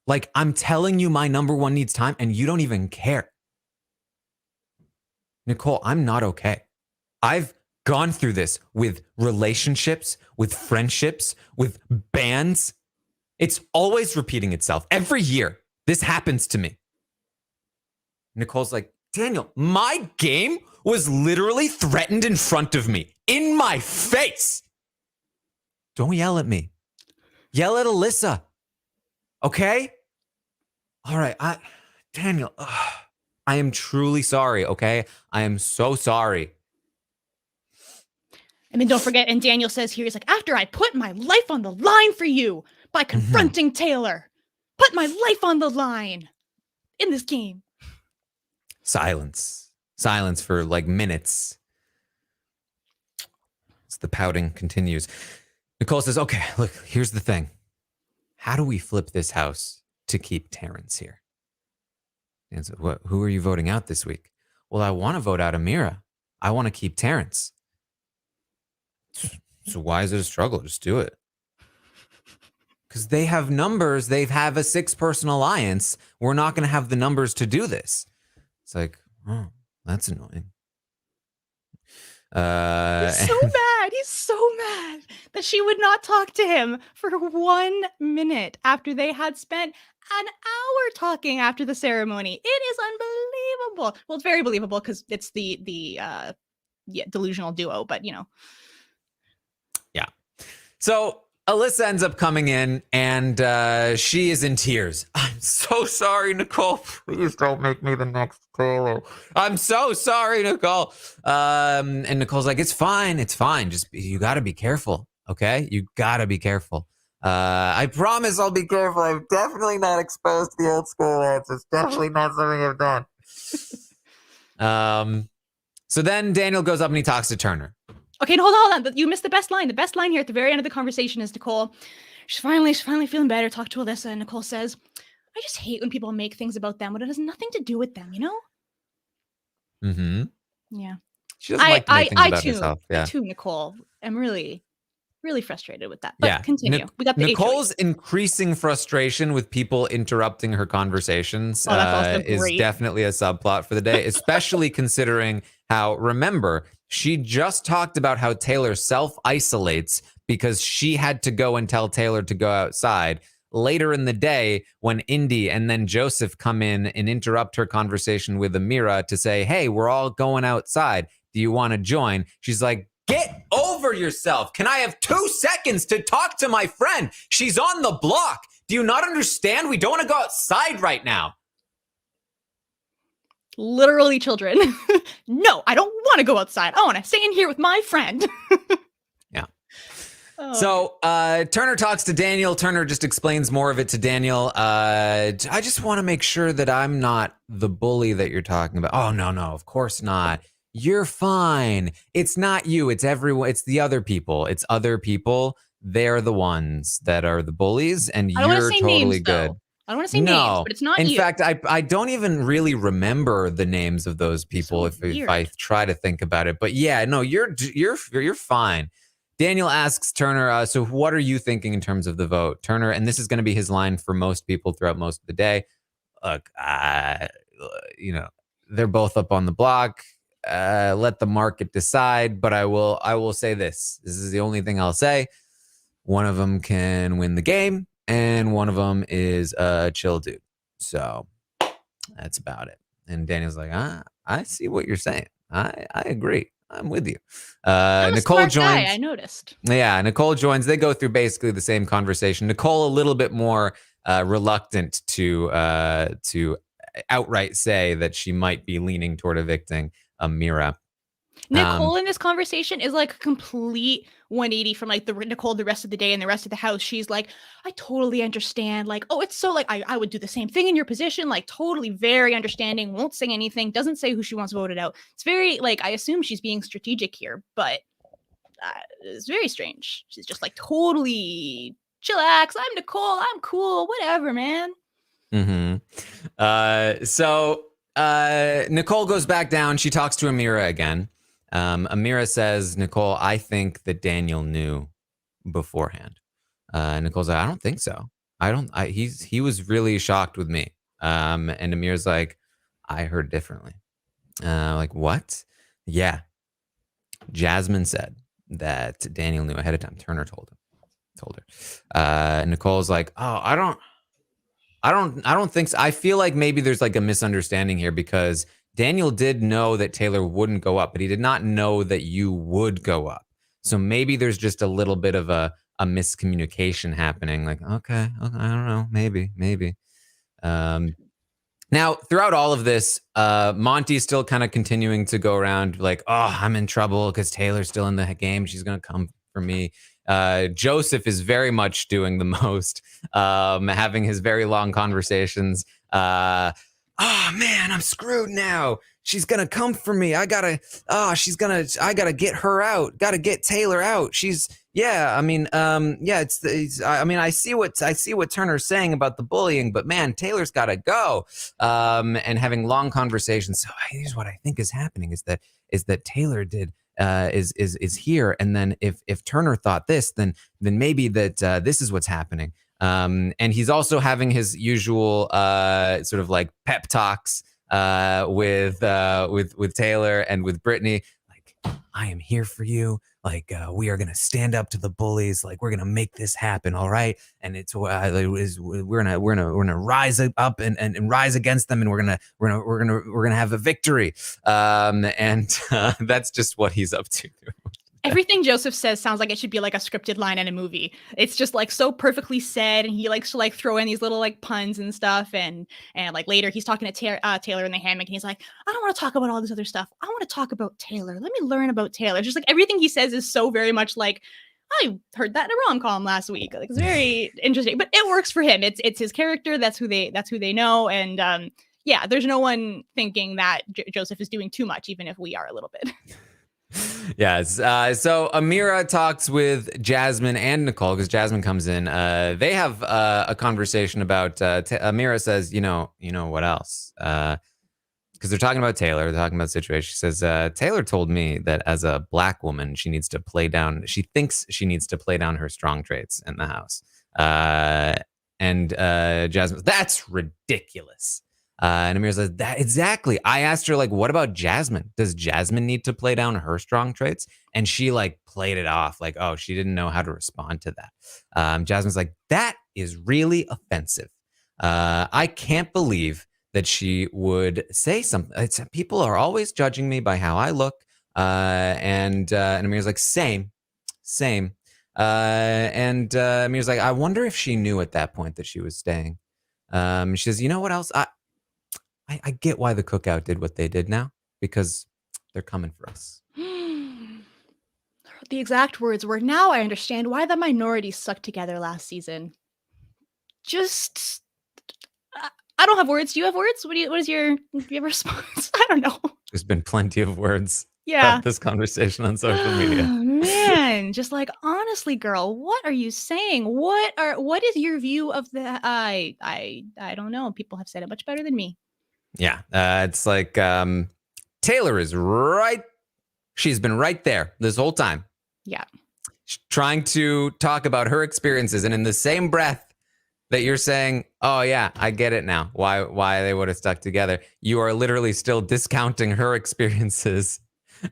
like I'm telling you my number one needs time, and you don't even care. Nicole, I'm not okay. I've gone through this with relationships, with friendships, with bands. It's always repeating itself. Every year, this happens to me. Nicole's like, Daniel, my game was literally threatened in front of me, in my face. Don't yell at me. Yell at Alyssa. Okay? All right. Daniel, I am truly sorry, okay? I am so sorry. And then don't forget, and Daniel says here, he's like, after I put my life on the line for you by confronting Taylor, put my life on the line in this game. Silence for like minutes. As the pouting continues. Nicole says, okay, look, here's the thing. How do we flip this house to keep Terrence here? And so, who are you voting out this week? Well, I want to vote out Amira. I want to keep Terrence. So why is it a struggle? Just do it. Because they have numbers. They have a 6-person alliance. We're not going to have the numbers to do this. It's like, oh, that's annoying. He's so mad. He's so mad that she would not talk to him for 1 minute after they had spent an hour talking after the ceremony. It is unbelievable. Well, it's very believable because it's the delusional duo, but you know. Yeah. So Alyssa ends up coming in and she is in tears. I'm so sorry, Nicole. Please don't make me the next Taylor. I'm so sorry, Nicole. And Nicole's like, it's fine. It's fine. Just, you got to be careful. Okay. You got to be careful. I promise I'll be careful. I'm definitely not exposed to the old school ads. It's definitely not something I've done. So then Daniel goes up and he talks to Turner. Okay, no, hold on. But you missed the best line. The best line here at the very end of the conversation is Nicole. She's finally feeling better. Talk to Alyssa, and Nicole says, I just hate when people make things about them when it has nothing to do with them, you know? Mm-hmm. Yeah. She doesn't like to make things about herself. Yeah. I too, Nicole, am really frustrated with that. But yeah. continue. We got the Nicole's increasing frustration with people interrupting her conversations is definitely a subplot for the day, especially considering how, remember, she just talked about how Taylor self-isolates because she had to go and tell Taylor to go outside. Later in the day, when Indy and then Joseph come in and interrupt her conversation with Amira to say, hey, we're all going outside. Do you want to join? She's like, get over yourself. Can I have 2 seconds to talk to my friend? She's on the block. Do you not understand? We don't want to go outside right now. Literally, children. No, I don't want to go outside. I want to stay in here with my friend. Yeah. So Turner talks to Daniel. Turner just explains more of it to Daniel. I just want to make sure that I'm not the bully that you're talking about. Oh, no, of course not. You're fine. It's not you. It's everyone. It's the other people. It's other people. They're the ones that are the bullies, and you're totally good. I don't want to say names, but it's not In you. fact, I don't even really remember the names of those people if I try to think about it. But yeah, no, you're fine. Daniel asks Turner, so what are you thinking in terms of the vote? Turner, and this is going to be his line for most people throughout most of the day. Look, they're both up on the block. Let the market decide. But I will say this. This is the only thing I'll say. One of them can win the game, and one of them is a chill dude. So that's about it. And Daniel's like, I see what you're saying. I agree. I'm with you. Nicole joins. I noticed. Yeah, Nicole joins. They go through basically the same conversation. Nicole a little bit more reluctant to outright say that she might be leaning toward evicting Amira. Nicole in this conversation is like a complete 180 from like the Nicole the rest of the day and the rest of the house. She's like, I totally understand. Like, oh, it's so like I would do the same thing in your position. Like, totally very understanding. Won't say anything. Doesn't say who she wants voted out. It's very like I assume she's being strategic here, but it's very strange. She's just like totally chillax. I'm Nicole. I'm cool. Whatever, man. So Nicole goes back down. She talks to Amira again. Amira says, Nicole, I think that Daniel knew beforehand. Nicole's like, I don't think so. He was really shocked with me. And Amira's like, I heard differently. Like, what? Yeah. Jasmine said that Daniel knew ahead of time. Turner told her. Nicole's like, oh, I don't think so. I feel like maybe there's like a misunderstanding here because Daniel did know that Taylor wouldn't go up, but he did not know that you would go up. So maybe there's just a little bit of a miscommunication happening. Like, okay, I don't know, maybe. Now, throughout all of this, Monty's still kind of continuing to go around like, oh, I'm in trouble because Taylor's still in the game. She's going to come for me. Joseph is very much doing the most, having his very long conversations. Oh man, I'm screwed now. She's gonna come for me. I gotta get her out. Gotta get Taylor out. I see what Turner's saying about the bullying, but man, Taylor's gotta go. And having long conversations. So here's what I think is happening is that Taylor is here. And then if Turner thought this, then maybe that this is what's happening. And he's also having his usual sort of like pep talks with Taylor and with Brittany. Like, I am here for you. Like, we are gonna stand up to the bullies. Like, we're gonna make this happen. All right. And we're gonna rise up and rise against them, and we're gonna have a victory. And that's just what he's up to. Everything Joseph says sounds like it should be like a scripted line in a movie. It's just like so perfectly said, and he likes to like throw in these little like puns and stuff. And like later he's talking to Taylor in the hammock, and he's like, I don't want to talk about all this other stuff. I want to talk about Taylor. Let me learn about Taylor. Just like everything he says is so very much like, I heard that in a rom-com last week. Like it's very interesting, but it works for him. It's his character. That's who they know. And yeah, there's no one thinking that Joseph is doing too much, even if we are a little bit. Yes. So Amira talks with Jasmine and Nicole because Jasmine comes in. They have a conversation about Amira says, you know what else? Because they're talking about Taylor. They're talking about the situation. She says, Taylor told me that as a black woman, she thinks she needs to play down her strong traits in the house. And Jasmine, that's ridiculous. And Amir says, that exactly. I asked her, like, what about Jasmine? Does Jasmine need to play down her strong traits? And she like played it off like, oh, she didn't know how to respond to that. Jasmine's like, that is really offensive. I can't believe that she would say something. People are always judging me by how I look. And Amir's like, same. And Amir's like, I wonder if she knew at that point that she was staying. She says, you know what else? I get why the cookout did what they did now, because they're coming for us. The exact words were, now I understand why the minorities stuck together last season. I don't have words. Do you have words? Do you have a response? I don't know. There's been plenty of words Yeah. about this conversation on social media. Man, just like honestly, girl, what are you saying? What is your view of the I don't know. People have said it much better than me. Yeah. It's like Taylor is right. She's been right there this whole time. Yeah. She's trying to talk about her experiences, and in the same breath that you're saying, oh yeah, I get it now. Why they would have stuck together. You are literally still discounting her experiences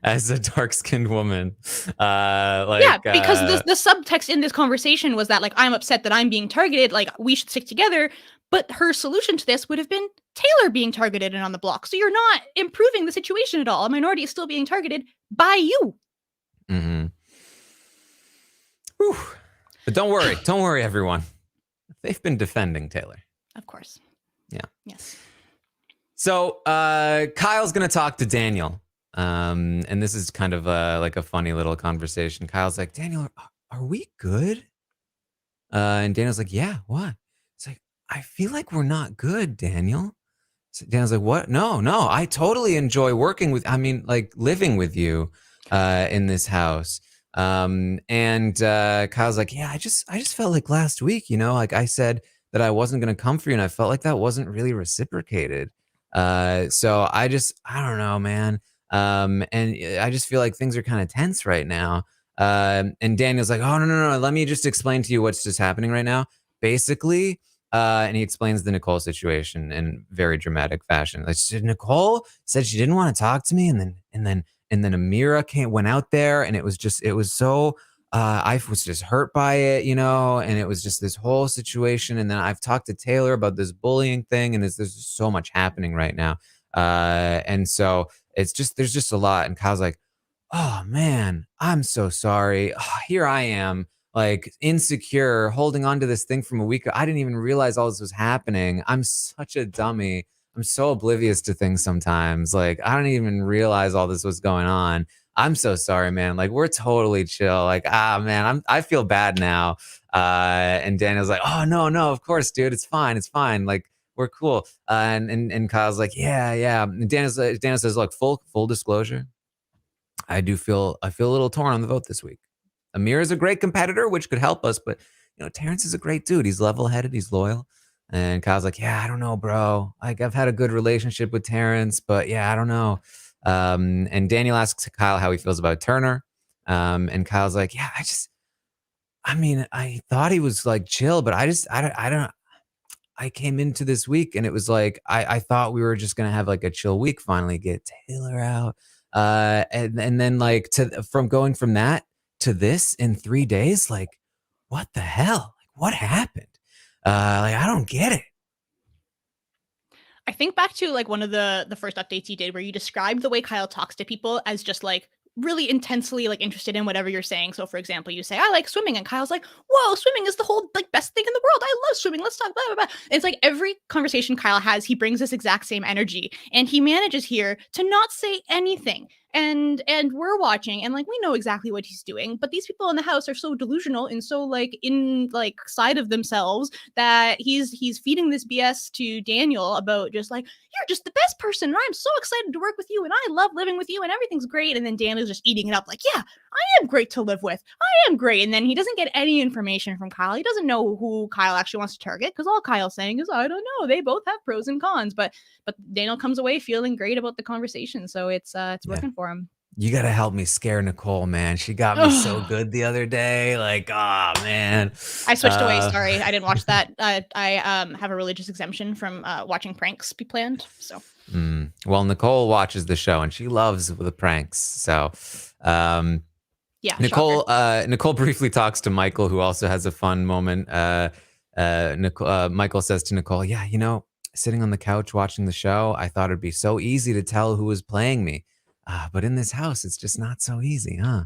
as a dark-skinned woman. Because the subtext in this conversation was that like I'm upset that I'm being targeted, like we should stick together. But her solution to this would have been Taylor being targeted and on the block. So you're not improving the situation at all. A minority is still being targeted by you. Mm-hmm. Whew. But don't worry, everyone. They've been defending Taylor. Of course. Yeah. Yes. So Kyle's going to talk to Daniel. And this is kind of like a funny little conversation. Kyle's like, Daniel, are we good? And Daniel's like, yeah, what? It's like, I feel like we're not good, Daniel. So Daniel's like, what? No, I totally enjoy living with you in this house. And Kyle's like, yeah, I just felt like last week, like I said that I wasn't going to come for you, and I felt like that wasn't really reciprocated. So I don't know, man. And I just feel like things are kind of tense right now. And Daniel's like, oh, no. Let me just explain to you what's just happening right now. Basically, and he explains the Nicole situation in very dramatic fashion. Like, Nicole said she didn't want to talk to me. And then Amira went out there, and it was so, I was just hurt by it, and it was just this whole situation. And then I've talked to Taylor about this bullying thing, and there's just so much happening right now. And so there's just a lot. And Kyle's like, oh man, I'm so sorry. Oh, here I am, like insecure, holding on to this thing from a week. I didn't even realize all this was happening. I'm such a dummy. I'm so oblivious to things sometimes. Like, I don't even realize all this was going on. I'm so sorry, man. Like, we're totally chill. Like, man, I feel bad now. And Daniel's like, oh, no, of course, dude. It's fine. Like, we're cool. And Kyle's like, yeah. And Daniel says, look, full disclosure, I feel a little torn on the vote this week. Amir is a great competitor, which could help us, but Terrence is a great dude. He's level-headed, he's loyal. And Kyle's like, yeah, I don't know, bro. Like, I've had a good relationship with Terrence, but yeah, I don't know. And Daniel asks Kyle how he feels about Turner. And Kyle's like, yeah, I thought he was like chill, but I came into this week and it was like, I thought we were just going to have like a chill week, finally get Taylor out. And then like from going from that to this in 3 days, like, what the hell? Like, what happened? Like, I don't get it. I think back to like one of the first updates you did where you described the way Kyle talks to people as just like really intensely like interested in whatever you're saying. So for example, you say, I like swimming, and Kyle's like, whoa, swimming is the whole like best thing in the world. I love swimming. Let's talk, blah, blah, blah. It's like every conversation Kyle has, he brings this exact same energy, and he manages here to not say anything. And we're watching, and like we know exactly what he's doing, but these people in the house are so delusional and so like in like side of themselves that he's feeding this BS to Daniel about just like, you're just the best person, and I'm so excited to work with you, and I love living with you, and everything's great. And then Daniel's just eating it up like, yeah, I am great to live with. I am great. And then he doesn't get any information from Kyle. He doesn't know who Kyle actually wants to target, because all Kyle's saying is, I don't know. They both have pros and cons, but Daniel comes away feeling great about the conversation. So it's working for him. You got to help me scare Nicole, man. She got me so good the other day. Like, oh man. I switched away. Sorry. I didn't watch that. I have a religious exemption from watching pranks be planned. So. Well, Nicole watches the show and she loves the pranks. So, yeah. Nicole briefly talks to Michael, who also has a fun moment. Michael says to Nicole, yeah, sitting on the couch watching the show, I thought it'd be so easy to tell who was playing me. But in this house, it's just not so easy, huh?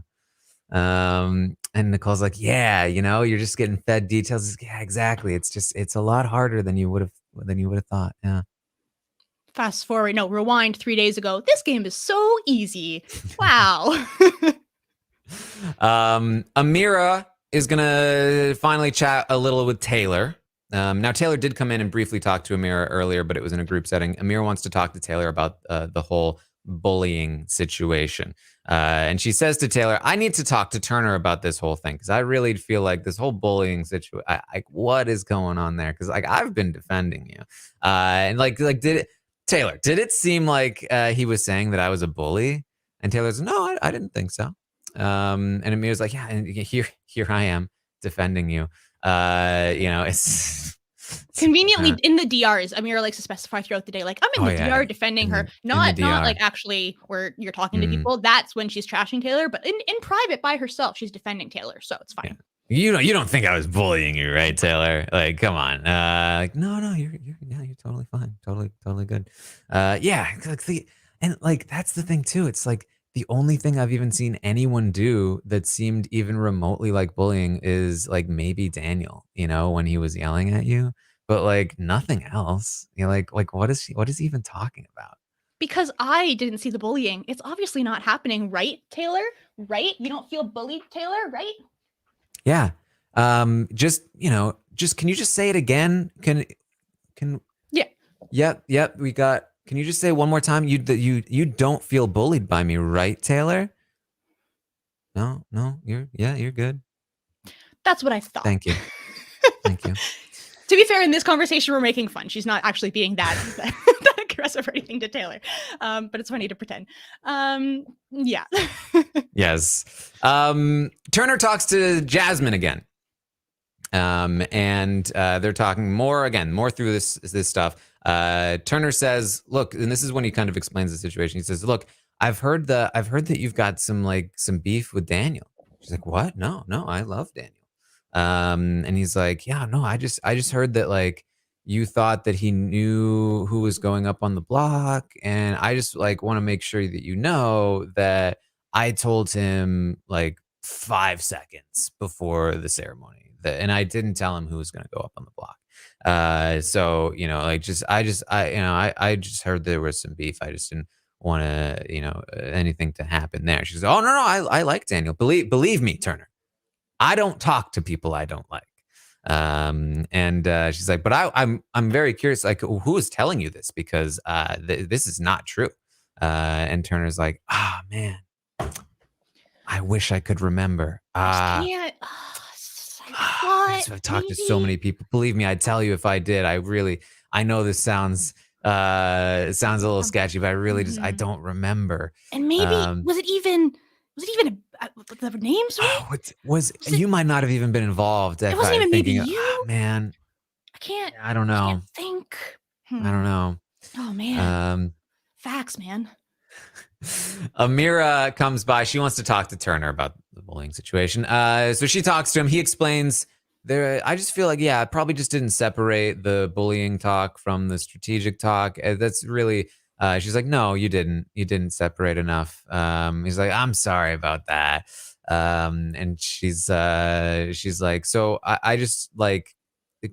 And Nicole's like, yeah, you're just getting fed details. Yeah, exactly. It's a lot harder than you would have thought. Yeah. Fast forward, rewind 3 days ago. This game is so easy. Wow. Amira is gonna finally chat a little with Taylor. Now Taylor did come in and briefly talk to Amira earlier, but it was in a group setting. Amira wants to talk to Taylor about the whole bullying situation. And she says to Taylor, I need to talk to Turner about this whole thing because I really feel like this whole bullying situation, like what is going on there? Because like I've been defending you. And Taylor, did it seem like he was saying that I was a bully? And Taylor's, no, I didn't think so. And Amir's like, yeah, and here I am defending you. It's conveniently in the DRs. Amira likes to specify throughout the day, like I'm in the DR defending her, not like actually where you're talking to people. That's when she's trashing Taylor, but in private by herself, she's defending Taylor, so it's fine. Yeah. You don't think I was bullying you, right, Taylor? Like, come on. No, you're totally fine, totally good. And like that's the thing too. It's like the only thing I've even seen anyone do that seemed even remotely like bullying is like maybe Daniel, when he was yelling at you, but like nothing else. Like what is he even talking about? Because I didn't see the bullying. It's obviously not happening, right, Taylor? Right? You don't feel bullied, Taylor, right? Yeah. Just can you just say it again? Yeah. Yep. Can you just say one more time? You don't feel bullied by me, right, Taylor? No, you're good. That's what I thought. Thank you. To be fair, in this conversation, we're making fun. She's not actually being that aggressive or anything to Taylor, but it's funny to pretend. Yeah. Yes. Turner talks to Jasmine again. And they're talking more through this stuff. Turner says, look, and this is when he kind of explains the situation. He says, look, I've heard that you've got some beef with Daniel. She's like, what? No, I love Daniel. And he's like, yeah, no, I just heard that like you thought that he knew who was going up on the block. And I just like want to make sure that you know that I told him like 5 seconds before the ceremony. And I didn't tell him who was going to go up on the block. So, I just heard there was some beef. I just didn't want to, anything to happen there. She says, oh, no, I like Daniel. Believe me, Turner. I don't talk to people I don't like. And she's like, but I'm very curious, like, who is telling you this? Because this is not true. And Turner's like, man, I wish I could remember. I've talked to so many people. Believe me, I'd tell you if I did. I know this sounds a little sketchy, but I really I don't remember. And maybe was it even the names? You might not have even been involved. It wasn't even maybe you. Man, I don't know. I can't think. I don't know. Oh man. Facts, man. Amira comes by. She wants to talk to Turner about the bullying situation. So she talks to him. He explains I just feel like, I probably just didn't separate the bullying talk from the strategic talk. That's really, she's like, no, you didn't. You didn't separate enough. He's like, I'm sorry about that. And she's like, so I just like,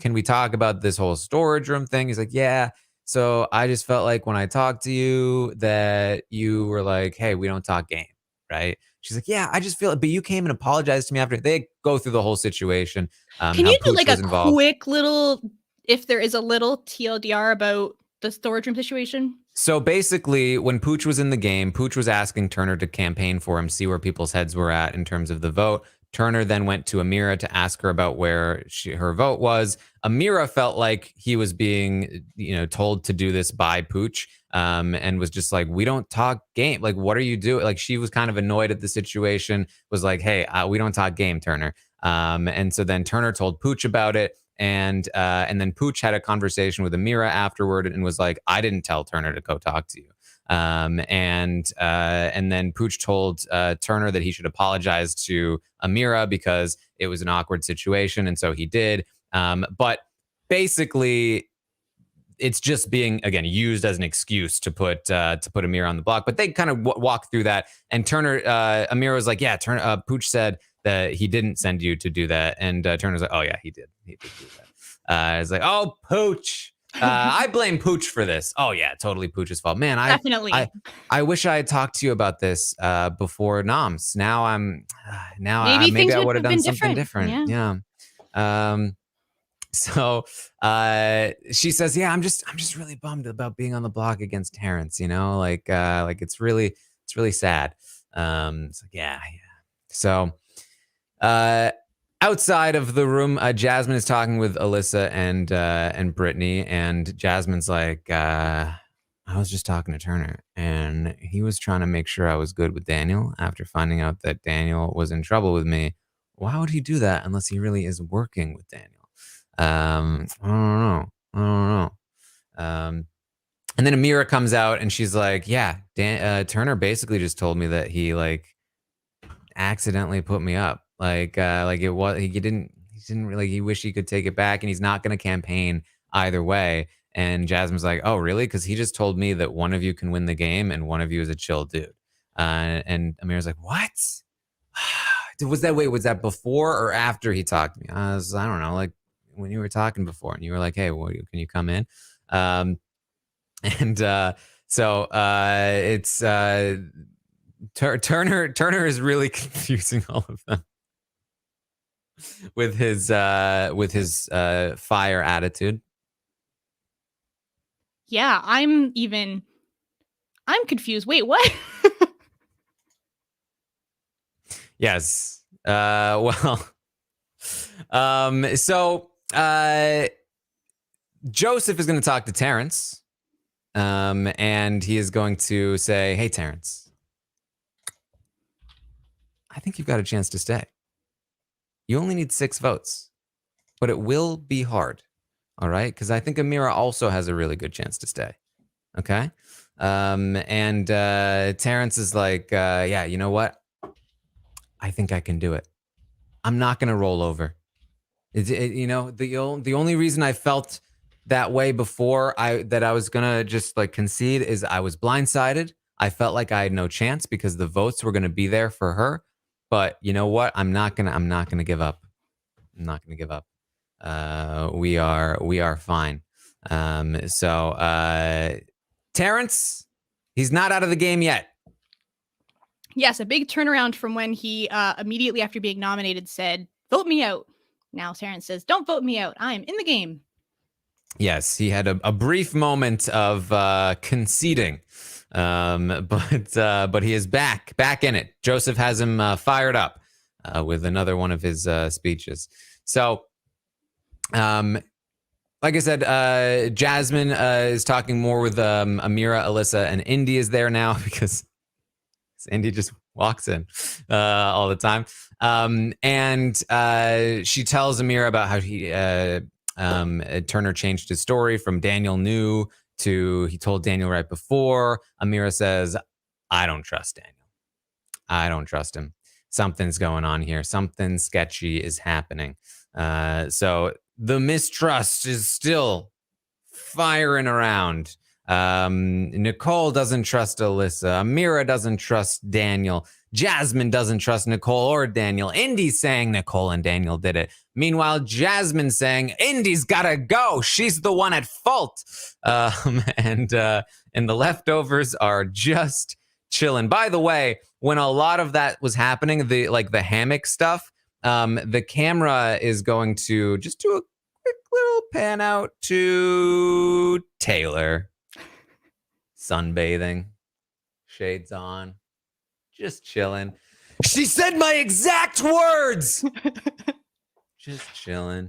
can we talk about this whole storage room thing? He's like, yeah. So I just felt like when I talked to you that you were like, hey, we don't talk game, right? She's like, yeah, I just feel it. But you came and apologized to me after. They go through the whole situation. Can you do like a quick little, if there is a little TLDR about the storage room situation? So basically, when Pooch was in the game, Pooch was asking Turner to campaign for him, see where people's heads were at in terms of the vote. Turner then went to Amira to ask her about where her vote was. Amira felt like he was being, told to do this by Pooch, and was just like, we don't talk game. Like, what are you doing? Like, she was kind of annoyed at the situation, was like, hey, we don't talk game, Turner. And so then Turner told Pooch about it. And then Pooch had a conversation with Amira afterward and was like, I didn't tell Turner to go talk to you. And then Pooch told Turner that he should apologize to Amira because it was an awkward situation, and so he did. But basically, it's just being again used as an excuse to put Amira on the block. But they kind of walk through that, and Amira was like, "Yeah, Pooch said that he didn't send you to do that," and Turner's like, "Oh yeah, he did. He did do that." It's like, "Oh, Pooch." I blame Pooch for this. Oh yeah, totally Pooch's fault. Man, Definitely. I wish I had talked to you about this before Noms. Now maybe I would have done something different. Yeah. So she says, "Yeah, I'm just really bummed about being on the block against Terrence. You know, like it's really sad." It's like, yeah. So outside of the room, Jasmine is talking with Alyssa and Brittany, and Jasmine's like, "I was just talking to Turner, and he was trying to make sure I was good with Daniel after finding out that Daniel was in trouble with me. Why would he do that unless he really is working with Daniel? I don't know. And then Amira comes out and she's like, yeah, Turner basically just told me that he like accidentally put me up. Like it was, he didn't really, he wished he could take it back and he's not going to campaign either way." And Jasmine's like, "Oh, really? Because he just told me that one of you can win the game and one of you is a chill dude." And Amira's like, "What? Was that before or after he talked to me?" I don't know, like when you were talking before and you were like, "Hey, can you come in?" So it's Turner is really confusing all of them with his fire attitude. Yeah, I'm confused. Wait, what? Yes. So Joseph is going to talk to Terrence. And he is going to say, "Hey, Terrence, I think you've got a chance to stay. You only need 6 votes, but it will be hard. All right? Because I think Amira also has a really good chance to stay. Okay?" And Terrence is like, "Yeah, you know what? I think I can do it. I'm not going to roll over. You know, the only reason I felt that way before that I was going to just like concede is I was blindsided. I felt like I had no chance because the votes were going to be there for her. But you know what? I'm not going to give up. I'm not going to give up. We are fine." So Terrence, he's not out of the game yet. Yes, a big turnaround from when he immediately after being nominated said, "Vote me out." Now Terrence says, "Don't vote me out. I'm in the game." Yes, he had a brief moment of conceding, but he is back in it. Joseph has him fired up with another one of his speeches. So, like I said, Jasmine is talking more with Amira, Alyssa, and Indy is there now because Indy just walks in all the time. And she tells Amira about how Turner changed his story from Daniel knew to he told Daniel right before. Amira says, "I don't trust Daniel. I don't trust him. Something's going on here. Something sketchy is happening." So the mistrust is still firing around. Nicole doesn't trust Alyssa. Amira doesn't trust Daniel. Jasmine doesn't trust Nicole or Daniel. Indy's saying Nicole and Daniel did it. Meanwhile, Jasmine's saying Indy's gotta go. She's the one at fault. And the leftovers are just chilling. By the way, when a lot of that was happening, the hammock stuff, the camera is going to just do a quick little pan out to Taylor. Sunbathing, shades on, just chilling. She said my exact words. Just chilling.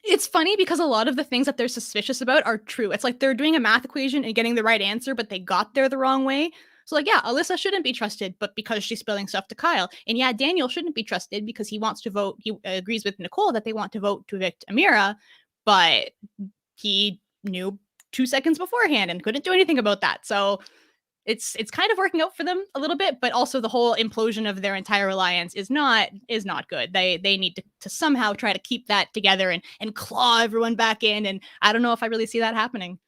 It's funny because a lot of the things that they're suspicious about are true. It's like they're doing a math equation and getting the right answer, but they got there the wrong way. So like, yeah, Alyssa shouldn't be trusted, but because she's spilling stuff to Kyle. And yeah, Daniel shouldn't be trusted because he wants to vote. He agrees with Nicole that they want to vote to evict Amira, but he knew 2 seconds beforehand and couldn't do anything about that. So it's kind of working out for them a little bit, but also the whole implosion of their entire alliance is not good. They need to somehow try to keep that together and claw everyone back in. And I don't know if I really see that happening.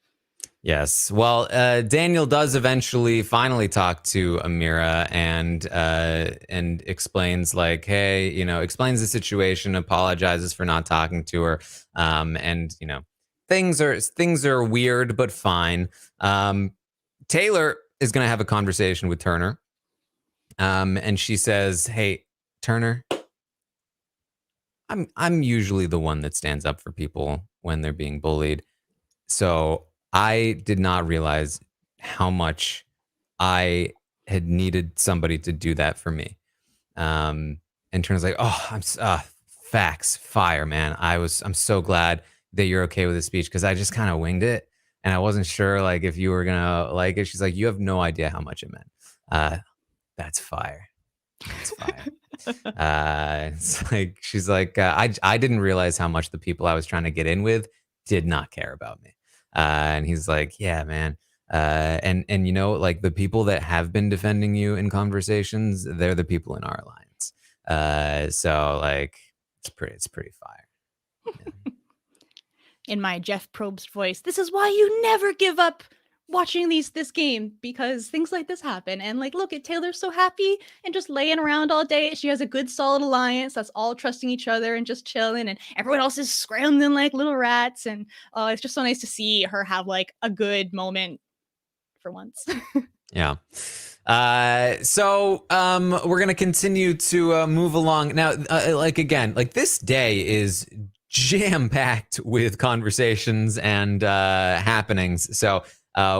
Yes. Well, Daniel does eventually finally talk to Amira and explains like, hey, explains the situation, apologizes for not talking to her. And things are weird, but fine. Taylor is going to have a conversation with Turner. And she says, "Hey, Turner, I'm usually the one that stands up for people when they're being bullied. So I did not realize how much I had needed somebody to do that for me. And Turner's like, oh, facts, fire, man. I'm so glad that you're okay with the speech because I just kind of winged it and I wasn't sure like if you were gonna like it. She's like, you have no idea how much it meant. That's fire. That's fire. It's like she's like, I didn't realize how much the people I was trying to get in with did not care about me. And he's like, yeah, man. And you know, like the people that have been defending you in conversations, they're the people in our alliance. So like it's pretty fire. Yeah. In my Jeff Probst voice, this is why you never give up watching this game, because things like this happen. And like, look at Taylor's so happy and just laying around all day. She has a good solid alliance that's all trusting each other and just chilling, and everyone else is scrambling like little rats. And it's just so nice to see her have like a good moment for once. Yeah. So we're gonna continue to move along now. Like again, like this day is jam-packed with conversations and happenings. So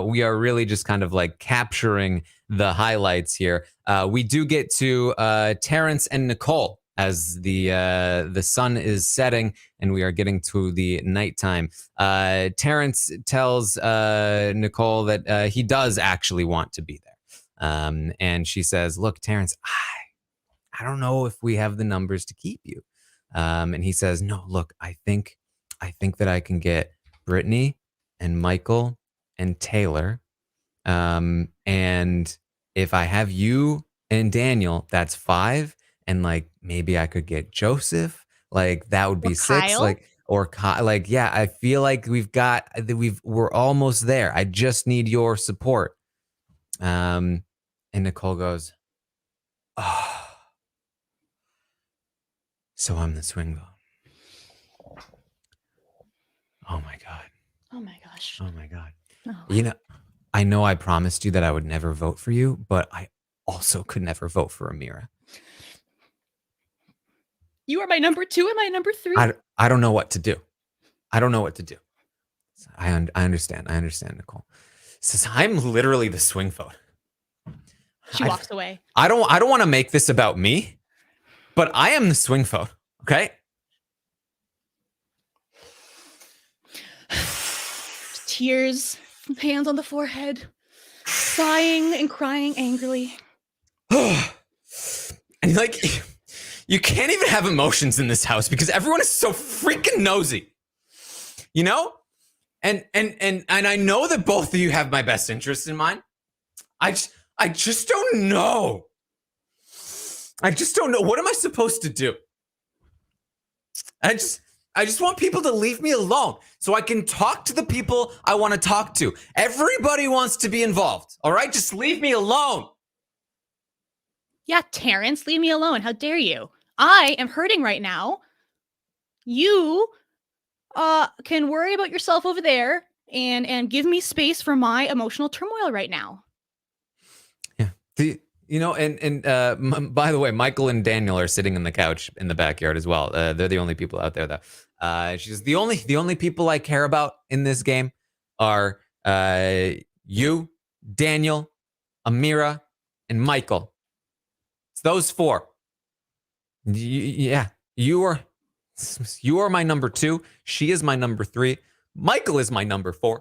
we are really just kind of like capturing the highlights here. We do get to Terrence and Nicole as the sun is setting and we are getting to the nighttime. Terrence tells Nicole that he does actually want to be there. And she says, look, Terrence, I don't know if we have the numbers to keep you. And he says, no, look, I think that I can get Brittany and Michael and Taylor. And if I have you and Daniel, that's 5. And like, maybe I could get Joseph, like that would be 6. Kyle? Like, yeah, I feel like we're almost there. I just need your support. And Nicole goes, oh, so I'm the swing vote. Oh my God. Oh my gosh. Oh my God. Oh. You know I promised you that I would never vote for you, but I also could never vote for Amira. You are my number 2 and my number 3. I don't know what to do. I don't know what to do. I understand. I understand, Nicole. Says I'm literally the swing vote. She walks away. I don't want to make this about me, but I am the swing vote. Okay. Tears, hands on the forehead, sighing and crying angrily. And like, you can't even have emotions in this house because everyone is so freaking nosy, you know? And I know that both of you have my best interests in mind. I just don't know. I just don't know. What am I supposed to do? I just want people to leave me alone so I can talk to the people I want to talk to. Everybody wants to be involved. All right? Just leave me alone. Yeah, Terrence, leave me alone. How dare you? I am hurting right now. You can worry about yourself over there and give me space for my emotional turmoil right now. Yeah. By the way, Michael and Daniel are sitting on the couch in the backyard as well. They're the only people out there, though. She's the only people I care about in this game are you, Daniel, Amira, and Michael. It's those 4. You are my number 2. She is my number 3. Michael is my number 4.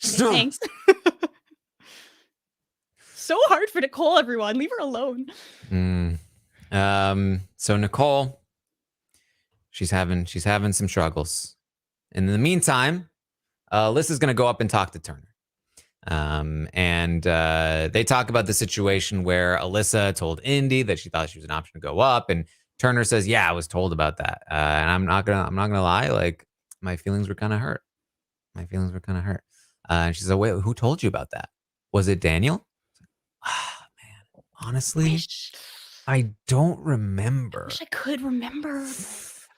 Thanks. So hard for Nicole, everyone. Leave her alone. So Nicole, she's having some struggles. And in the meantime, Alyssa's gonna go up and talk to Turner. And they talk about the situation where Alyssa told Indy that she thought she was an option to go up, and Turner says, "Yeah, I was told about that." And I'm not gonna lie, like my feelings were kind of hurt. And she said, "Wait, who told you about that? Was it Daniel?" Man, honestly, I don't remember. I wish I could remember.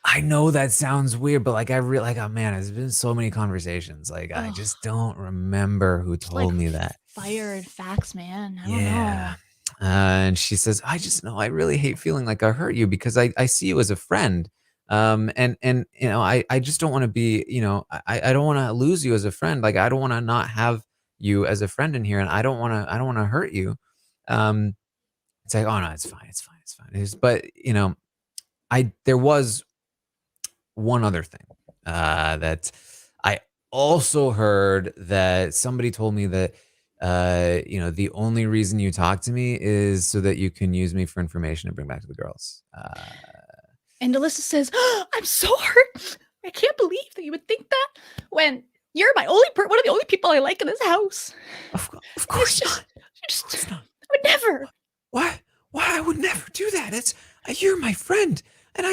I know that sounds weird, but like oh man, there's been so many conversations. Like I just don't remember who told me that. Fire and facts, man. I don't know. And she says, I just know I really hate feeling like I hurt you because I see you as a friend. And you know, I just don't want to be, you know, I don't want to lose you as a friend. Like I don't want to not have you as a friend in here, and I don't want to hurt you. Um, it's like, oh no, it's fine, it's fine, it's fine. But you know, there was one other thing that I also heard that somebody told me that you know, the only reason you talk to me is so that you can use me for information to bring back to the girls. And Alyssa says, I'm so hurt. I can't believe that you would think that when you're my only one of the only people I like in this house. Of course It's not. just I would never. Why I would never do that. It's you're my friend, and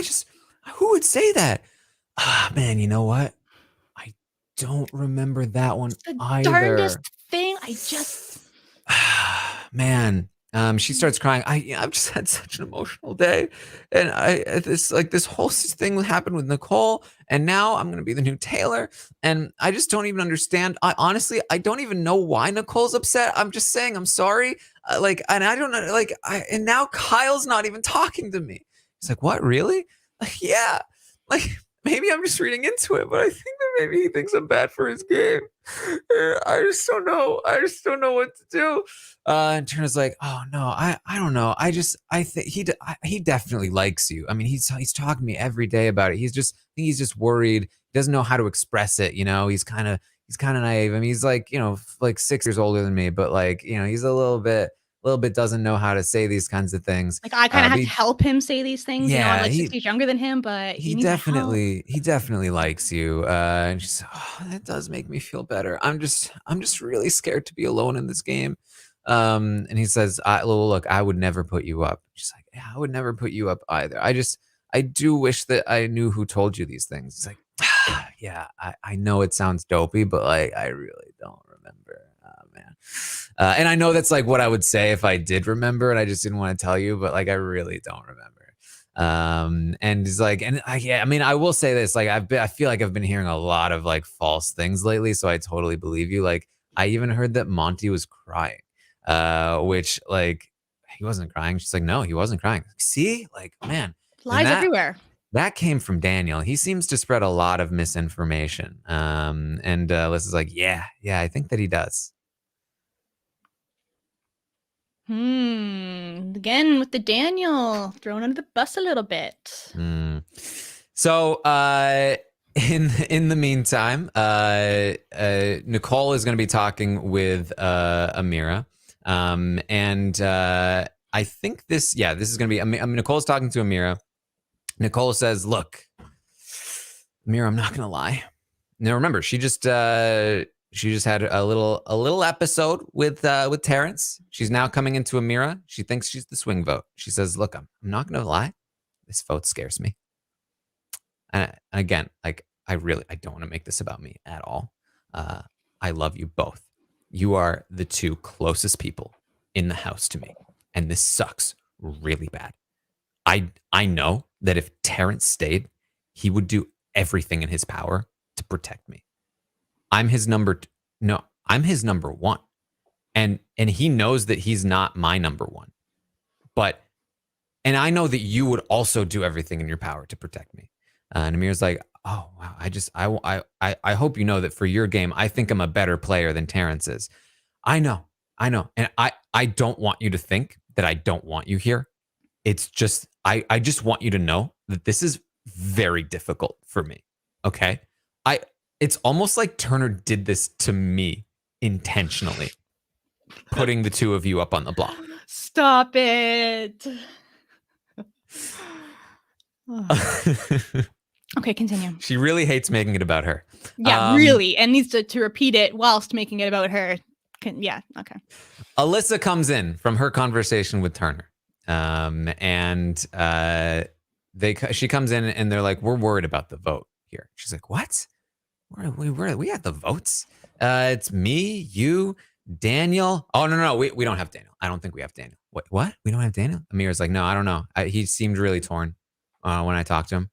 who would say that? Ah, man, you know what? I don't remember that one The either. darndest thing. I just Man, she starts crying. I've just had such an emotional day, and this whole thing happened with Nicole, and now I'm gonna be the new Taylor, and I just don't even understand. I honestly, I don't even know why Nicole's upset. I'm just saying I'm sorry. And I don't know. And now Kyle's not even talking to me. He's like, what, really? Like, yeah. Like, maybe I'm just reading into it, but I think that maybe he thinks I'm bad for his game. I just don't know. I just don't know what to do. And Turner's like, oh no, I don't know. I think he definitely likes you. I mean, he's talking to me every day about it. He's just worried. He doesn't know how to express it. You know, he's kind of naive. I mean, he's like, you know, like 6 years older than me, but like, you know, he's a little bit doesn't know how to say these kinds of things. like I kind of have to help him say these things. You know, I'm Yeah, like 6 years younger than him, but he needs help. definitely likes you. And she's, oh, that does make me feel better. I'm just really scared to be alone in this game. And he says, look, I would never put you up. She's like, yeah, I would never put you up either. I do wish that I knew who told you these things. It's like, yeah, I know it sounds dopey, but like, I really don't remember. Man. And I know that's like what I would say if I did remember, and I just didn't want to tell you, but like, I really don't remember. And he's like, I mean, I will say this, like, I feel like I've been hearing a lot of like false things lately. So I totally believe you. Like, I even heard that Monty was crying, which like, he wasn't crying. She's like, no, he wasn't crying. See, like, man, Lies everywhere. that came from Daniel. He seems to spread a lot of misinformation. And Alyssa's like, yeah, I think that he does. Again with the Daniel thrown under the bus a little bit. So in the meantime, Nicole is going to be talking with Amira, and I think this is going to be. I mean, Nicole's talking to Amira. Nicole says, "Look, Amira, I'm not going to lie. Now remember, she just had a little episode with Terrence. She's now coming into Amira. She thinks she's the swing vote. She says, look, I'm not going to lie. This vote scares me. And again, like, I don't want to make this about me at all. I love you both. You are the two closest people in the house to me. And this sucks really bad. I know that if Terrence stayed, he would do everything in his power to protect me. I'm his number one. And he knows that he's not my number one. And I know that you would also do everything in your power to protect me. And Amir's like, oh, wow. I hope you know that for your game, I think I'm a better player than Terrence is. I know. And I don't want you to think that I don't want you here. It's just, I just want you to know that this is very difficult for me. Okay. It's almost like Turner did this to me intentionally, putting the two of you up on the block. Stop it. Okay, continue. She really hates making it about her. Yeah, really. And needs to repeat it whilst making it about her. Yeah, okay. Alyssa comes in from her conversation with Turner. She comes in and they're like, we're worried about the vote here. She's like, what? We had the votes. It's me, you, Daniel. Oh, no. We don't have Daniel. I don't think we have Daniel. What? We don't have Daniel? Amir's like, no, I don't know. He seemed really torn when I talked to him.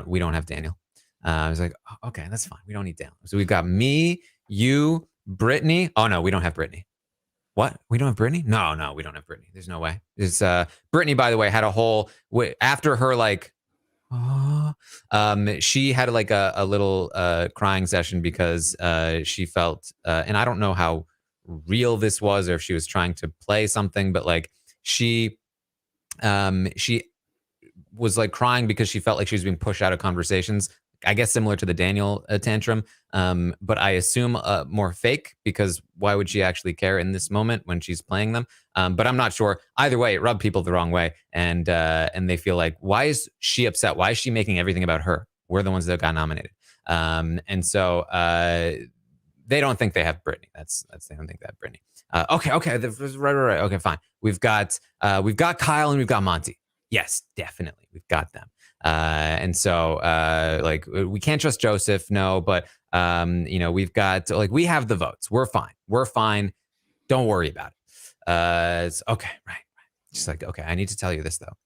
We don't have Daniel. I was like, oh, okay, that's fine. We don't need Daniel. So we've got me, you, Brittany. Oh no, we don't have Brittany. What? We don't have Brittany? No, we don't have Brittany. There's no way. It's Brittany, by the way, had a whole after her like she had like a little crying session because she felt and I don't know how real this was or if she was trying to play something, but like she was like crying because she felt like she was being pushed out of conversations. I guess similar to the Daniel tantrum, but I assume more fake because why would she actually care in this moment when she's playing them? But I'm not sure. Either way, it rubbed people the wrong way, and they feel like, why is she upset? Why is she making everything about her? We're the ones that got nominated, and so they don't think they have Brittany. That's they don't think they have Brittany. Okay, right. Okay, fine. We've got Kyle and we've got Monty. Yes, definitely, we've got them. And so like we can't trust Joseph, no, but we've got like we have the votes. We're fine. Don't worry about it. It's okay, right. Just like, okay, I need to tell you this though.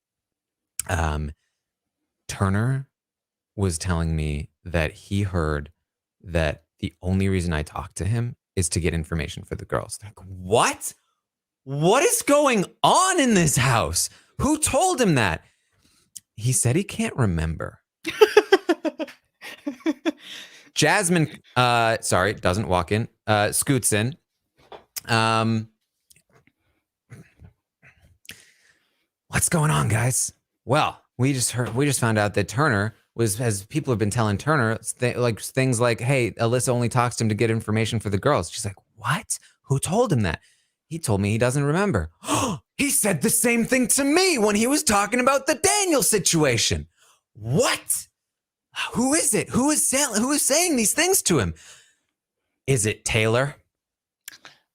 Turner was telling me that he heard that the only reason I talked to him is to get information for the girls. They're like, what? What is going on in this house? Who told him that? He said he can't remember. Jasmine, doesn't walk in, scoots in. What's going on, guys? Well, we just found out that Turner as people have been telling Turner, things like, hey, Alyssa only talks to him to get information for the girls. She's like, what? Who told him that? He told me he doesn't remember. He said the same thing to me when he was talking about the Daniel situation. What? Who is it? Who is saying these things to him? Is it Taylor?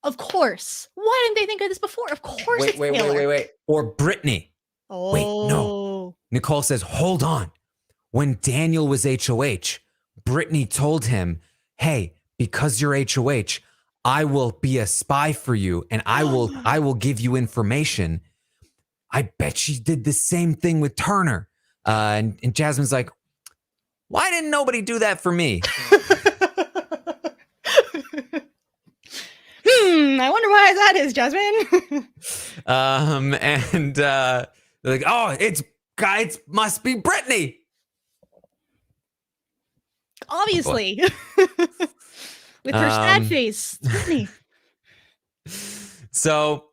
Of course. Why didn't they think of this before? Of course it's Taylor. Wait. Or Brittany. Oh. Wait, no. Nicole says, hold on. When Daniel was HOH, Brittany told him, hey, because you're HOH, I will be a spy for you and I will give you information. I bet she did the same thing with Turner. And Jasmine's like, why didn't nobody do that for me? I wonder why that is, Jasmine. And they're like, oh, it must be Brittany. Obviously. With her sad face. Brittany. So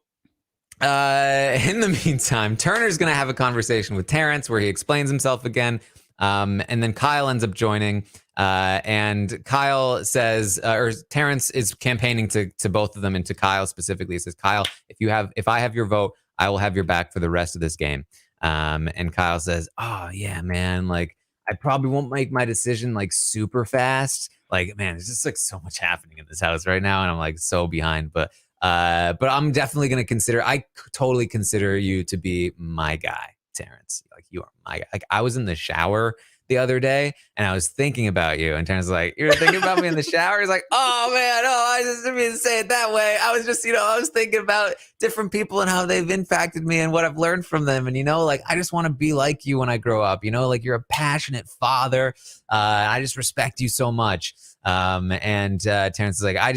in the meantime, Turner's going to have a conversation with Terrence where he explains himself again. And then Kyle ends up joining. And Kyle says, or Terrence is campaigning to both of them and to Kyle specifically. He says, Kyle, if I have your vote, I will have your back for the rest of this game. And Kyle says, oh yeah, man, like I probably won't make my decision like super fast. Like, man, there's just like so much happening in this house right now. And I'm like so behind, but I'm definitely going to I totally consider you to be my guy, Terrence. Like you are my guy. Like I was in the shower the other day and I was thinking about you and Terrence was like, you're thinking about me in the shower? He's like, oh man, I just didn't mean to say it that way. I was just, I was thinking about different people and how they've impacted me and what I've learned from them. And, like, I just want to be like you when I grow up, like you're a passionate father. I just respect you so much. And Terrence is like, I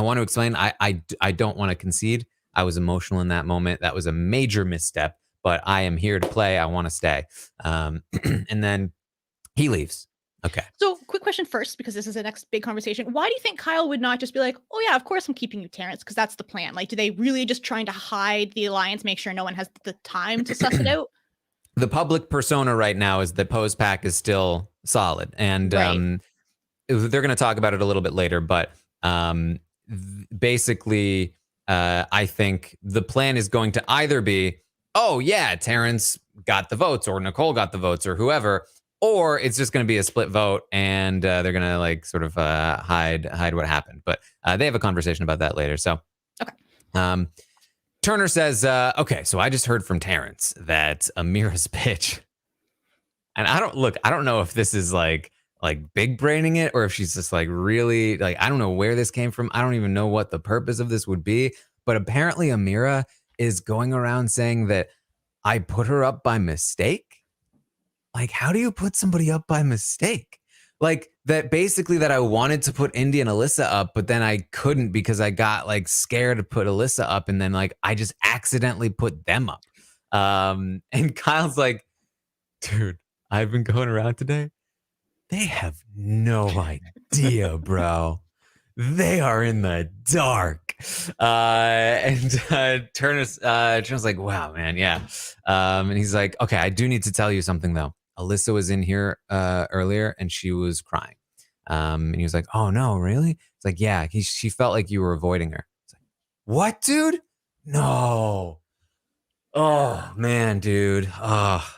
want to explain. I don't want to concede. I was emotional in that moment. That was a major misstep. But I am here to play. I want to stay. And then he leaves. Okay. So quick question first, because this is the next big conversation. Why do you think Kyle would not just be like, oh yeah, of course I'm keeping you, Terrence, because that's the plan? Like, do they really just trying to hide the alliance, make sure no one has the time to suss it out? The public persona right now is that Poe's pack is still solid. And they're going to talk about it a little bit later. But basically, I think the plan is going to either be, oh yeah, Terrence got the votes or Nicole got the votes or whoever, or it's just going to be a split vote and they're going to like sort of hide what happened. But they have a conversation about that later. So, okay. Turner says, okay, so I just heard from Terrence that Amira's bitch. And I don't know if this is like big braining it or if she's just like really like, I don't know where this came from. I don't even know what the purpose of this would be. But apparently Amira is going around saying that I put her up by mistake. Like, how do you put somebody up by mistake? like that basically that I wanted to put Indy and Alyssa up, but then I couldn't because I got like scared to put Alyssa up, and then like I just accidentally put them up. And Kyle's like, dude, I've been going around today. They have no idea, bro. They are in the dark. Turner's like, wow, man, yeah. And he's like, okay, I do need to tell you something though. Alyssa was in here earlier and she was crying. And he was like, oh no, really? It's like, yeah, she felt like you were avoiding her. It's like, what, dude? No. Oh man, dude. Oh.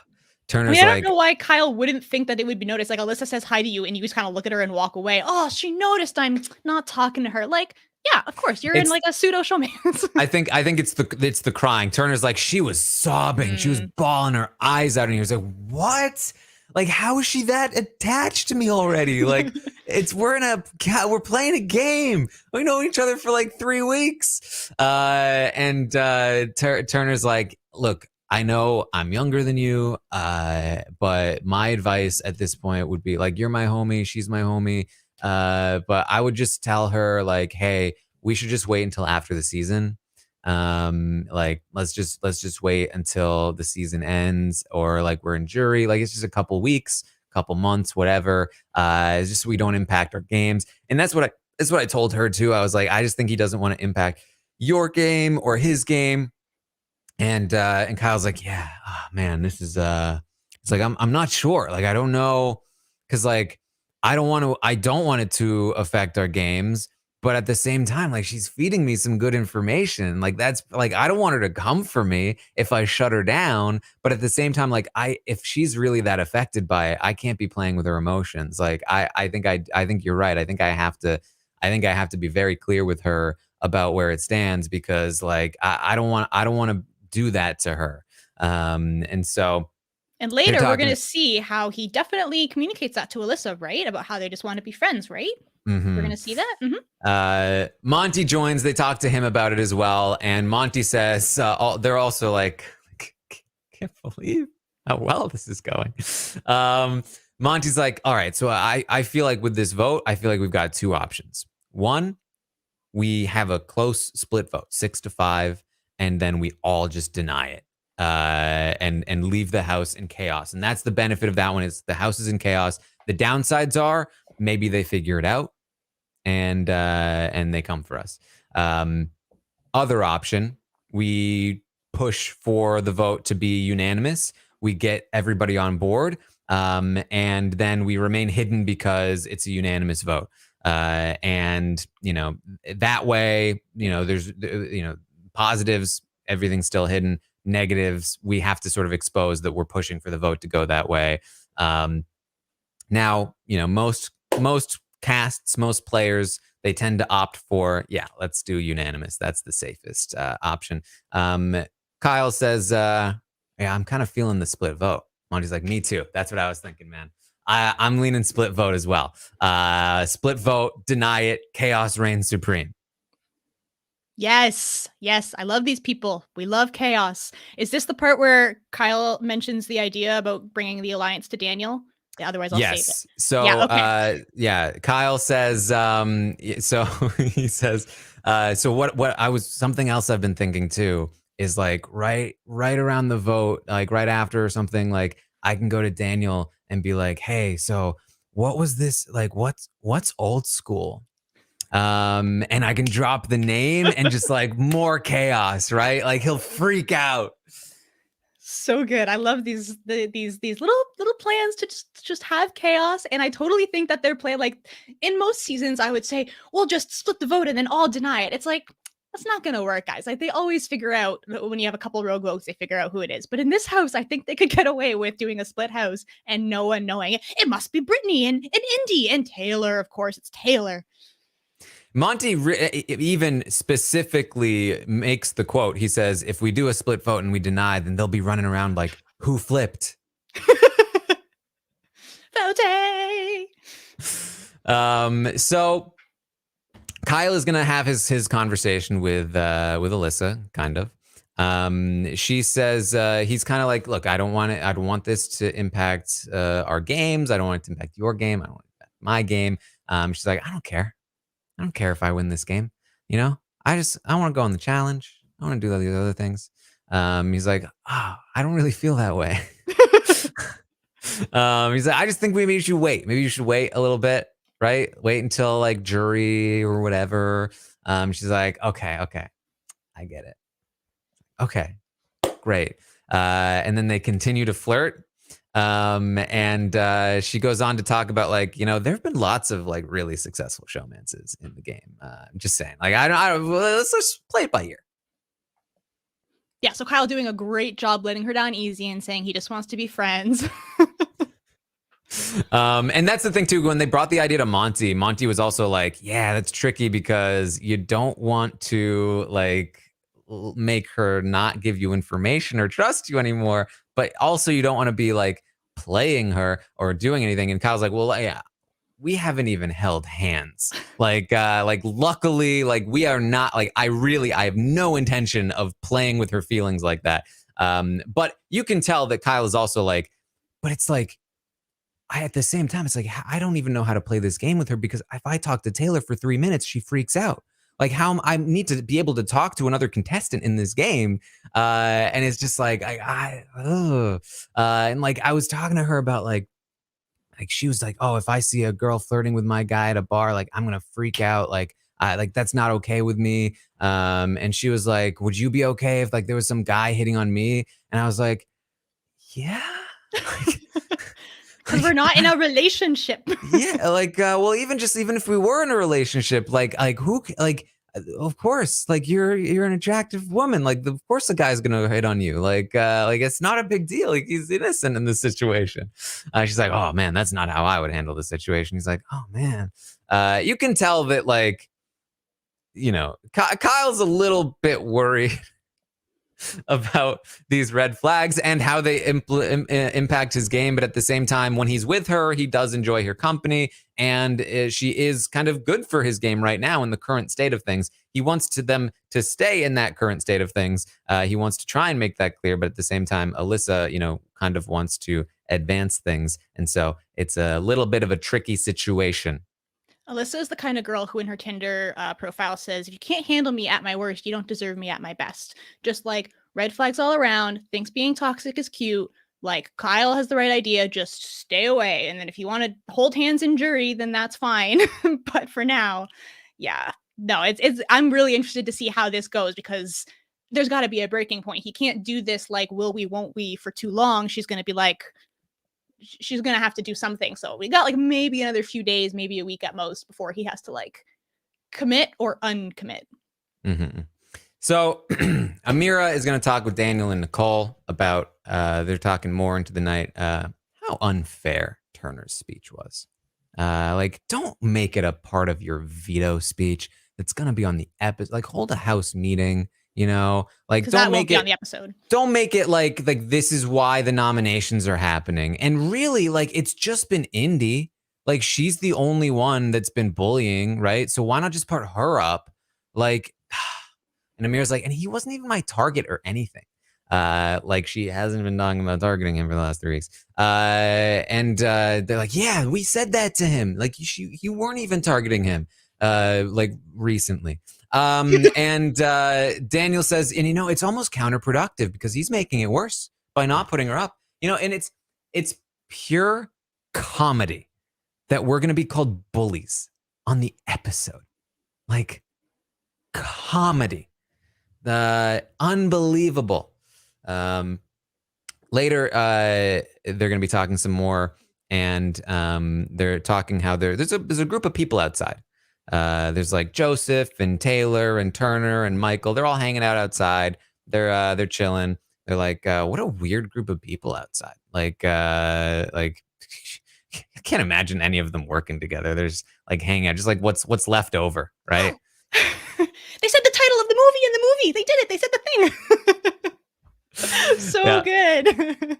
Turner's I don't like, know why Kyle wouldn't think that it would be noticed. Like Alyssa says hi to you and you just kind of look at her and walk away. Oh, she noticed I'm not talking to her. Like, yeah, of course. You're in like a pseudo showmance. I think it's the crying. Turner's like, she was sobbing. She was bawling her eyes out. And he was like, what? Like, how is she that attached to me already? Like, we're playing a game. We know each other for like 3 weeks. Turner's like, look, I know I'm younger than you, but my advice at this point would be like, you're my homie, she's my homie. But I would just tell her like, hey, we should just wait until after the season. Like let's just wait until the season ends, or like we're in jury. Like it's just a couple weeks, couple months, whatever. It's just so we don't impact our games. And that's what I told her too. I was like, I just think he doesn't want to impact your game or his game. And Kyle's like, yeah, oh, man, this is it's like I'm not sure. Like I don't know, because like I don't want it to affect our games, but at the same time, like she's feeding me some good information. Like that's like I don't want her to come for me if I shut her down. But at the same time, like if she's really that affected by it, I can't be playing with her emotions. Like I think you're right. I think I have to be very clear with her about where it stands, because like I don't want to do that to her. And so and later we're going to see how he definitely communicates that to Alyssa, right? About how they just want to be friends, right? Mm-hmm. We're going to see that. Mm-hmm. Monty joins. They talk to him about it as well. And Monty says, they're also like, can't believe how well this is going. Monty's like, all right, so I feel like with this vote, I feel like we've got 2 options. One, we have a close split vote, 6-5. And then we all just deny it and leave the house in chaos. And that's the benefit of that one, is the house is in chaos. The downsides are maybe they figure it out and they come for us. Other option, we push for the vote to be unanimous. We get everybody on board, and then we remain hidden because it's a unanimous vote. And that way, there's positives, everything's still hidden. Negatives, we have to sort of expose that we're pushing for the vote to go that way. Now, most casts, most players, they tend to opt for, let's do unanimous. That's the safest option. Kyle says, I'm kind of feeling the split vote. Monty's like, me too. That's what I was thinking, man. I'm leaning split vote as well. Split vote, deny it, chaos reigns supreme. Yes. I love these people. We love chaos. Is this the part where Kyle mentions the idea about bringing the alliance to Daniel? Yeah, otherwise I'll save it. So, Kyle says, so he says, so what something else I've been thinking too is like right around the vote, like right after or something, like I can go to Daniel and be like, hey, so what was this? Like, what's old school? And I can drop the name and just like more chaos, right? Like he'll freak out. So good. I love these little plans to just have chaos. And I totally think that they're playing like in most seasons, I would say, we'll just split the vote and then all deny it. It's like, that's not going to work, guys. Like they always figure out when you have a couple rogue votes, they figure out who it is. But in this house, I think they could get away with doing a split house and no one knowing it. It must be Brittany and Indy and Taylor. Of course, it's Taylor. Monty even specifically makes the quote. He says, if we do a split vote and we deny, then they'll be running around like, who flipped? Vote. So Kyle is going to have his conversation with Alyssa, kind of. She says he's kind of like, look, I don't want this to impact our games. I don't want it to impact your game. I don't want it to my game. She's like, I don't care if I win this game. You know, I want to go on the challenge. I want to do all these other things. He's like, oh, I don't really feel that way. He's like, I just think maybe you should wait. Maybe you should wait a little bit, right? Wait until like jury or whatever. She's like, okay, I get it. Okay, great. And then they continue to flirt. And she goes on to talk about like, you know, there have been lots of like really successful showmances in the game. I'm just saying, like, let's just play it by ear. Yeah, so Kyle doing a great job letting her down easy and saying he just wants to be friends. And that's the thing too, when they brought the idea to Monty was also like, yeah, that's tricky because you don't want to like make her not give you information or trust you anymore, but also you don't want to be like playing her or doing anything. And Kyle's like, well, yeah, we haven't even held hands. Like luckily, like we are not like, I have no intention of playing with her feelings like that. But you can tell that Kyle is also like, but it's like, at the same time, it's like, I don't even know how to play this game with her because if I talk to Taylor for 3 minutes, she freaks out. Like how I need to be able to talk to another contestant in this game. And it's just like, and like, I was talking to her about like she was like, oh, if I see a girl flirting with my guy at a bar, like I'm going to freak out. Like that's not okay with me. And she was like, would you be okay if like there was some guy hitting on me? And I was like, yeah. Because we're not in a relationship. Yeah, like well, even if we were in a relationship, like who, like of course, like you're an attractive woman, like of course the guy's gonna hit on you, like it's not a big deal, like he's innocent in this situation. She's like, oh man, that's not how I would handle the situation. He's like, oh man, you can tell that like, you know, Kyle's a little bit worried about these red flags and how they impact his game. But at the same time, when he's with her, he does enjoy her company. And she is kind of good for his game right now in the current state of things. He wants them to stay in that current state of things. He wants to try and make that clear. But at the same time, Alyssa, you know, kind of wants to advance things. And so it's a little bit of a tricky situation. Alyssa is the kind of girl who in her Tinder profile says, if you can't handle me at my worst, you don't deserve me at my best. Just like red flags all around, thinks being toxic is cute. Like Kyle has the right idea, just stay away. And then if you want to hold hands in jury, then that's fine. But for now, yeah, no, I'm really interested to see how this goes because there's got to be a breaking point. He can't do this like will we, won't we for too long. She's going to be like, she's going to have to do something. So we got like maybe another few days, maybe a week at most before he has to like commit or uncommit. Mm-hmm. So Amira is going to talk with Daniel and Nicole about, they're talking more into the night, how unfair Turner's speech was. Like, don't make it a part of your veto speech. It's going to be on the episode. Like, hold a house meeting. You know, like don't make it on the episode. Don't make it like this is why the nominations are happening. And really, like it's just been Indy. Like she's the only one that's been bullying, right? So why not just put her up? Like, and Amira's like, and he wasn't even my target or anything. Like she hasn't been talking about targeting him for the last 3 weeks. And they're like, yeah, we said that to him. Like you weren't even targeting him. Like recently. And Daniel says, and you know, it's almost counterproductive because he's making it worse by not putting her up. You know, and it's pure comedy that we're gonna be called bullies on the episode. Like comedy. Unbelievable. Later, they're gonna be talking some more, and they're talking how there's a group of people outside. There's like Joseph and Taylor and Turner and Michael. They're all hanging out outside. They're chilling. They're like, what a weird group of people outside. Like I can't imagine any of them working together. They're just like hanging out, just like what's left over, right? They said the title of the movie in the movie. They did it. They said the thing. So good.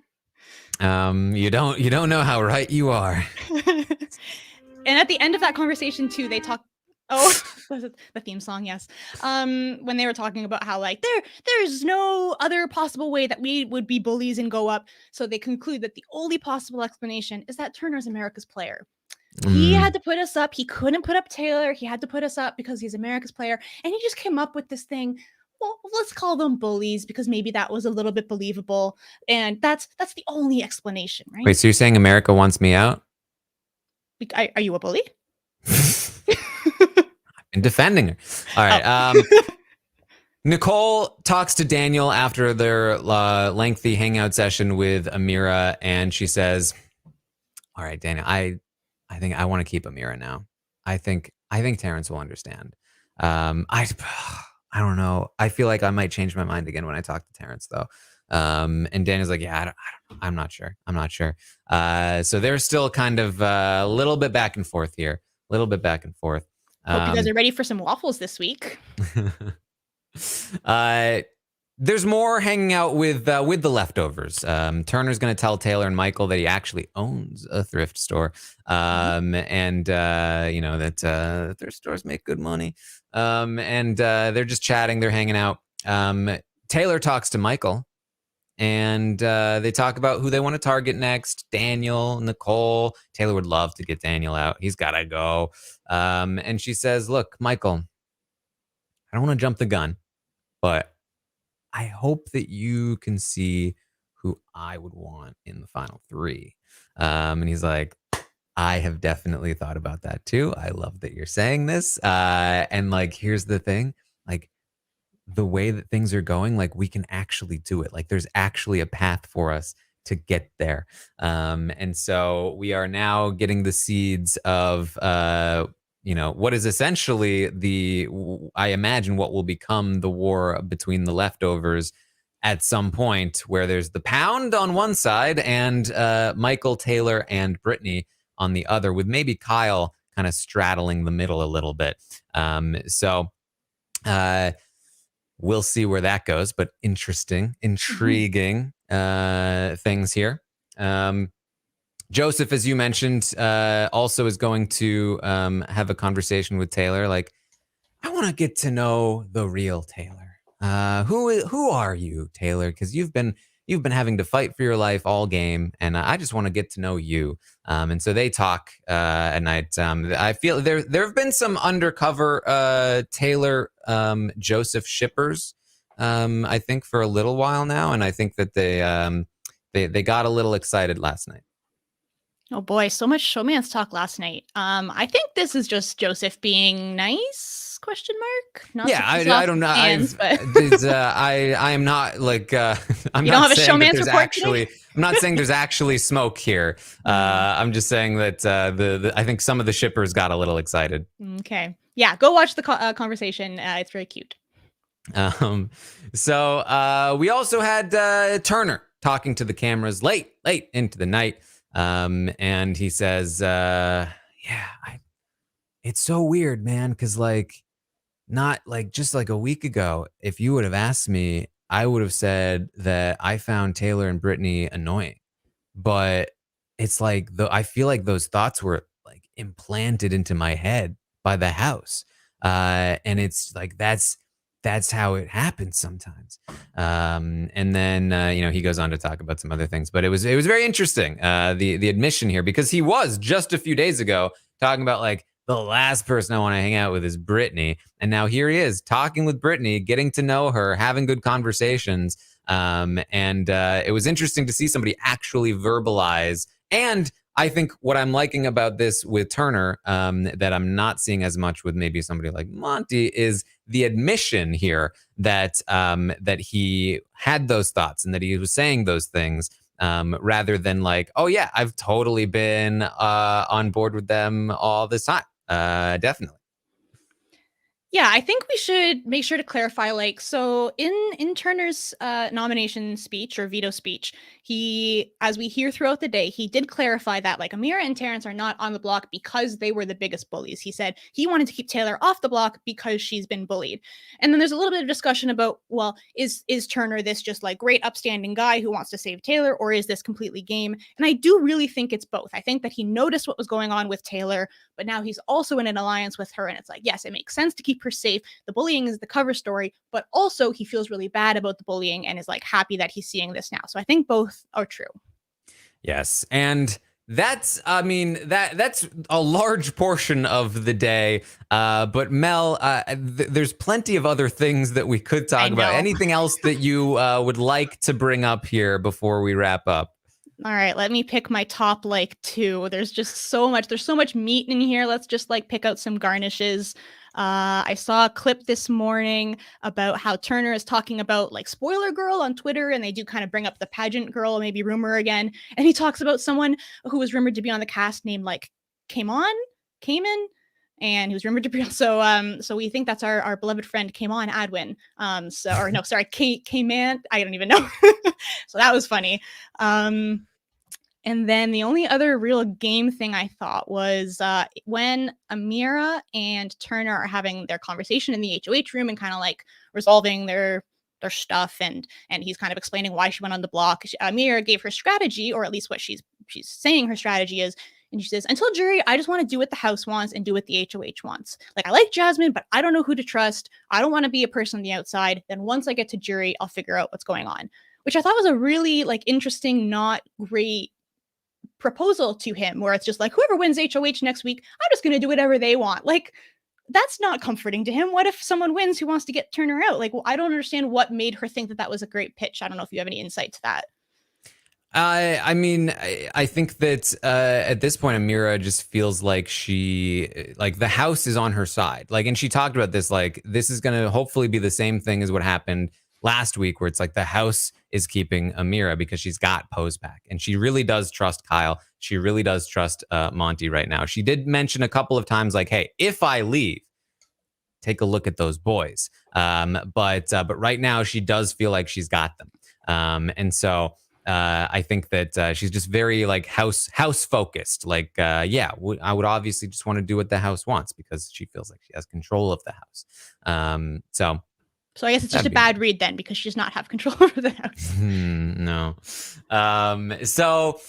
You don't know how right you are. And at the end of that conversation too, they talk. Oh, the theme song, yes. When they were talking about how like there's no other possible way that we would be bullies and go up. So they conclude that the only possible explanation is that Turner's America's player. He Mm. had to put us up. He couldn't put up Taylor. He had to put us up because he's America's player. And he just came up with this thing. Well, let's call them bullies because maybe that was a little bit believable. And that's the only explanation, right? Wait, so you're saying America wants me out? Are you a bully? And defending her. All right. Oh. Nicole talks to Daniel after their lengthy hangout session with Amira, and she says, "All right, Daniel, I think I want to keep Amira now. I think Terrence will understand. I don't know. I feel like I might change my mind again when I talk to Terrence, though." And Daniel's like, "Yeah, I don't know. I'm not sure. So they're still kind of a little bit back and forth here. A little bit back and forth. Hope you guys are ready for some waffles this week. There's more hanging out with the leftovers. Turner's going to tell Taylor and Michael that he actually owns a thrift store, and that their stores make good money. And they're just chatting. They're hanging out. Taylor talks to Michael, and they talk about who they want to target next. Daniel, Nicole. Taylor would love to get Daniel out. He's got to go. And she says, "Look, Michael, I don't want to jump the gun, but I hope that you can see who I would want in the final three." And he's like, "I have definitely thought about that too. I love that you're saying this. And like, here's the thing, like the way that things are going, like we can actually do it. Like there's actually a path for us to get there." And so we are now getting the seeds of, what is essentially I imagine what will become the war between the leftovers at some point, where there's the Pound on one side and Michael, Taylor, and Brittany on the other, with maybe Kyle kind of straddling the middle a little bit. We'll see where that goes, but intriguing things here. Joseph, as you mentioned, also is going to have a conversation with Taylor. Like, I want to get to know the real Taylor. Who are you, Taylor? Because you've been having to fight for your life all game, and I just want to get to know you. And so they talk at night. I feel there have been some undercover Taylor Joseph shippers, I think, for a little while now, and I think that they got a little excited last night. Oh boy, so much showman's talk last night. I think this is just Joseph being nice? Question mark. Not Yeah, I don't know. I am not like I'm you not don't have a saying that showman's there's report actually. today? I'm not saying there's actually smoke here. I'm just saying that I think some of the shippers got a little excited. Okay, yeah, go watch the conversation. It's very cute. So we also had Turner talking to the cameras late into the night. And he says, it's so weird, man. Cause like, not like just like a week ago, if you would have asked me, I would have said that I found Taylor and Brittany annoying, but it's like I feel like those thoughts were like implanted into my head by the house. And it's like, that's how it happens sometimes. And then, he goes on to talk about some other things, but it was very interesting. The admission here, because he was just a few days ago talking about like, the last person I want to hang out with is Brittany. And now here he is talking with Brittany, getting to know her, having good conversations. And it was interesting to see somebody actually verbalize. And I think what I'm liking about this with Turner, that I'm not seeing as much with maybe somebody like Monty, is the admission here that that he had those thoughts and that he was saying those things. Rather than like, oh yeah, I've totally been on board with them all this time. Definitely. Yeah, I think we should make sure to clarify, like, so in Turner's nomination speech or veto speech, he, as we hear throughout the day, he did clarify that like Amira and Terrence are not on the block because they were the biggest bullies. He said he wanted to keep Taylor off the block because she's been bullied. And then there's a little bit of discussion about, well, is Turner this just like great upstanding guy who wants to save Taylor, or is this completely game? And I do really think it's both. I think that he noticed what was going on with Taylor, but now he's also in an alliance with her, and it's like, yes, it makes sense to keep her safe. The bullying is the cover story, but also he feels really bad about the bullying and is like happy that he's seeing this now. So I think both are true. Yes. And That's a large portion of the day. But Mel, there's plenty of other things that we could talk about. know. Anything else that you would like to bring up here before we wrap up? All right, let me pick my top like two. There's so much meat in here. Let's just like pick out some garnishes. I saw a clip this morning about how Turner is talking about like Spoiler Girl on Twitter, and they do kind of bring up the pageant girl, maybe rumor again. And he talks about someone who was rumored to be on the cast named like Cayman, and he was rumored to be so we think that's our beloved friend Cayman Adwin. Cayman. I don't even know. So that was funny. And then the only other real game thing I thought was when Amira and Turner are having their conversation in the HOH room and kind of like resolving their stuff, and he's kind of explaining why she went on the block. Amira gave her strategy, or at least what she's saying her strategy is. And she says, until jury, I just want to do what the house wants and do what the HOH wants. Like, I like Jasmine, but I don't know who to trust. I don't want to be a person on the outside. Then once I get to jury, I'll figure out what's going on. Which I thought was a really like interesting, not great proposal to him, where it's just like, whoever wins HOH next week, I'm just going to do whatever they want. Like, that's not comforting to him. What if someone wins who wants to get Turner out? Like, well, I don't understand what made her think that was a great pitch. I don't know if you have any insight to that. I mean, I think that at this point, Amira just feels like the house is on her side. Like, and she talked about this, like, this is going to hopefully be the same thing as what happened last week, where it's like the house is keeping Amira because she's got Pose back. And she really does trust Kyle. She really does trust Monty right now. She did mention a couple of times, like, hey, if I leave, take a look at those boys. But right now she does feel like she's got them. And so I think that she's just very like house focused. Like, I would obviously just want to do what the house wants because she feels like she has control of the house. So I guess it's just a bad read then, because she does not have control over the house. No. So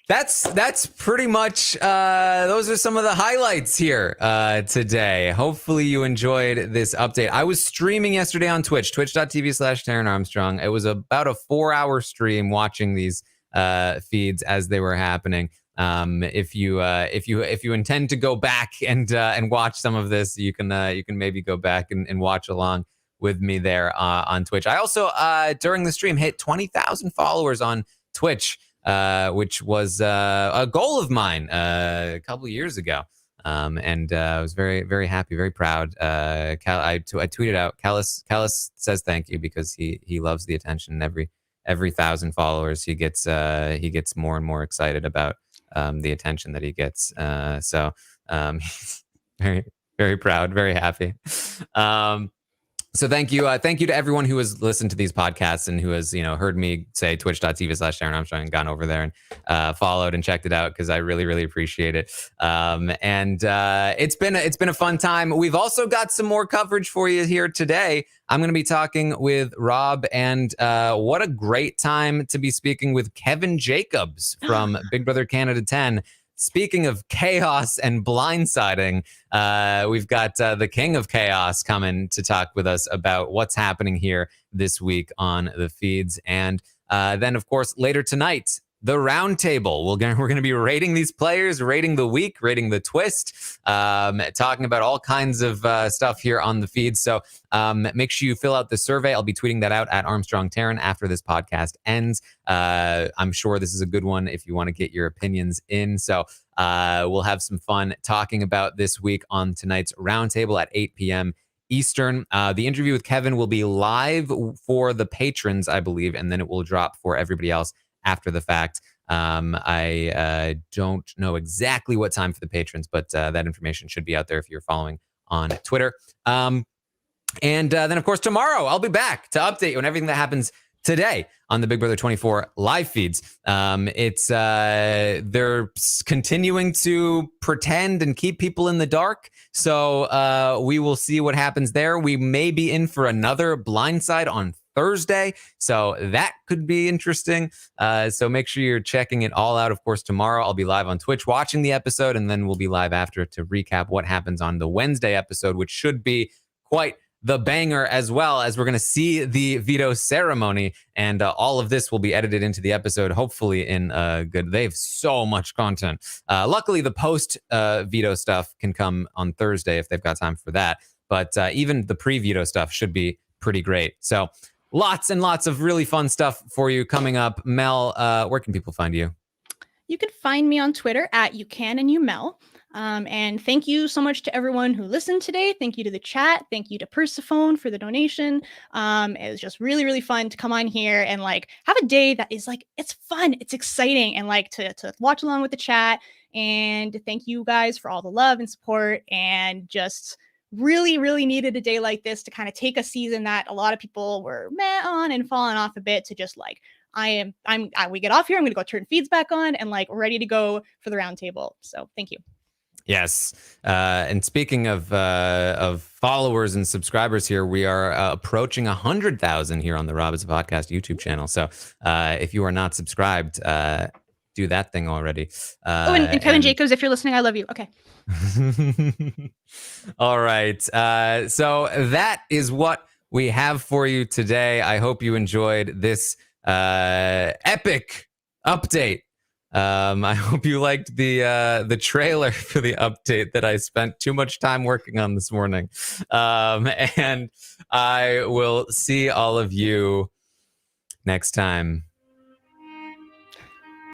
that's pretty much, those are some of the highlights here today. Hopefully you enjoyed this update. I was streaming yesterday on Twitch, twitch.tv/Taran Armstrong. It was about a 4-hour stream watching these feeds as they were happening. If you intend to go back and watch some of this, you can maybe go back and watch along with me there on Twitch. I also during the stream hit 20,000 followers on Twitch, which was a goal of mine a couple of years ago, and I was very, very happy, very proud. I tweeted out, Callis says thank you because he loves the attention. Every 1,000 followers he gets more and more excited about the attention that he gets. So he's very, very proud, very happy. So thank you to everyone who has listened to these podcasts and who has heard me say twitch.tv/Taran Armstrong and gone over there and followed and checked it out, because I really, really appreciate it. And it's been a fun time. We've also got some more coverage for you here today. I'm going to be talking with Rob, and what a great time to be speaking with Kevin Jacobs from Big Brother Canada 10. Speaking of chaos and blindsiding, we've got the King of Chaos coming to talk with us about what's happening here this week on the feeds. And then, of course, later tonight, the roundtable. We're going to be rating these players, rating the week, rating the twist, talking about all kinds of stuff here on the feed. So make sure you fill out the survey. I'll be tweeting that out at Armstrong Taran after this podcast ends. I'm sure this is a good one if you want to get your opinions in. So we'll have some fun talking about this week on tonight's roundtable at 8 p.m. Eastern. The interview with Kevin will be live for the patrons, I believe, and then it will drop for everybody else after the fact. I don't know exactly what time for the patrons, but that information should be out there if you're following on Twitter. And then, of course, tomorrow I'll be back to update you on everything that happens today on the Big Brother 24 live feeds. They're continuing to pretend and keep people in the dark. So we will see what happens there. We may be in for another blindside on Thursday, so that could be interesting. So make sure you're checking it all out. Of course, tomorrow I'll be live on Twitch watching the episode, and then we'll be live after to recap what happens on the Wednesday episode, which should be quite the banger, as well as we're going to see the veto ceremony. And all of this will be edited into the episode, hopefully in good. They have so much content. Luckily, the post veto stuff can come on Thursday if they've got time for that. But even the pre-veto stuff should be pretty great. So lots and lots of really fun stuff for you coming up. Mel, where can people find you? You can find me on Twitter at YouCanAndYouMel. And thank you so much to everyone who listened today. Thank you to the chat. Thank you to Persephone for the donation. It was just really, really fun to come on here and like have a day that is like, it's fun, it's exciting, and like to watch along with the chat. And thank you guys for all the love and support, and just really, really needed a day like this to kind of take a season that a lot of people were meh on and falling off a bit to just like, we get off here, I'm going to go turn feeds back on and like ready to go for the roundtable. So thank you. Yes. And speaking of followers and subscribers here, we are approaching 100,000 here on the Rob Is a Podcast YouTube channel. So if you are not subscribed, do that thing already. And Kevin Jacobs, if you're listening, I love you. Okay. All right. So that is what we have for you today. I hope you enjoyed this epic update. I hope you liked the trailer for the update that I spent too much time working on this morning. And I will see all of you next time.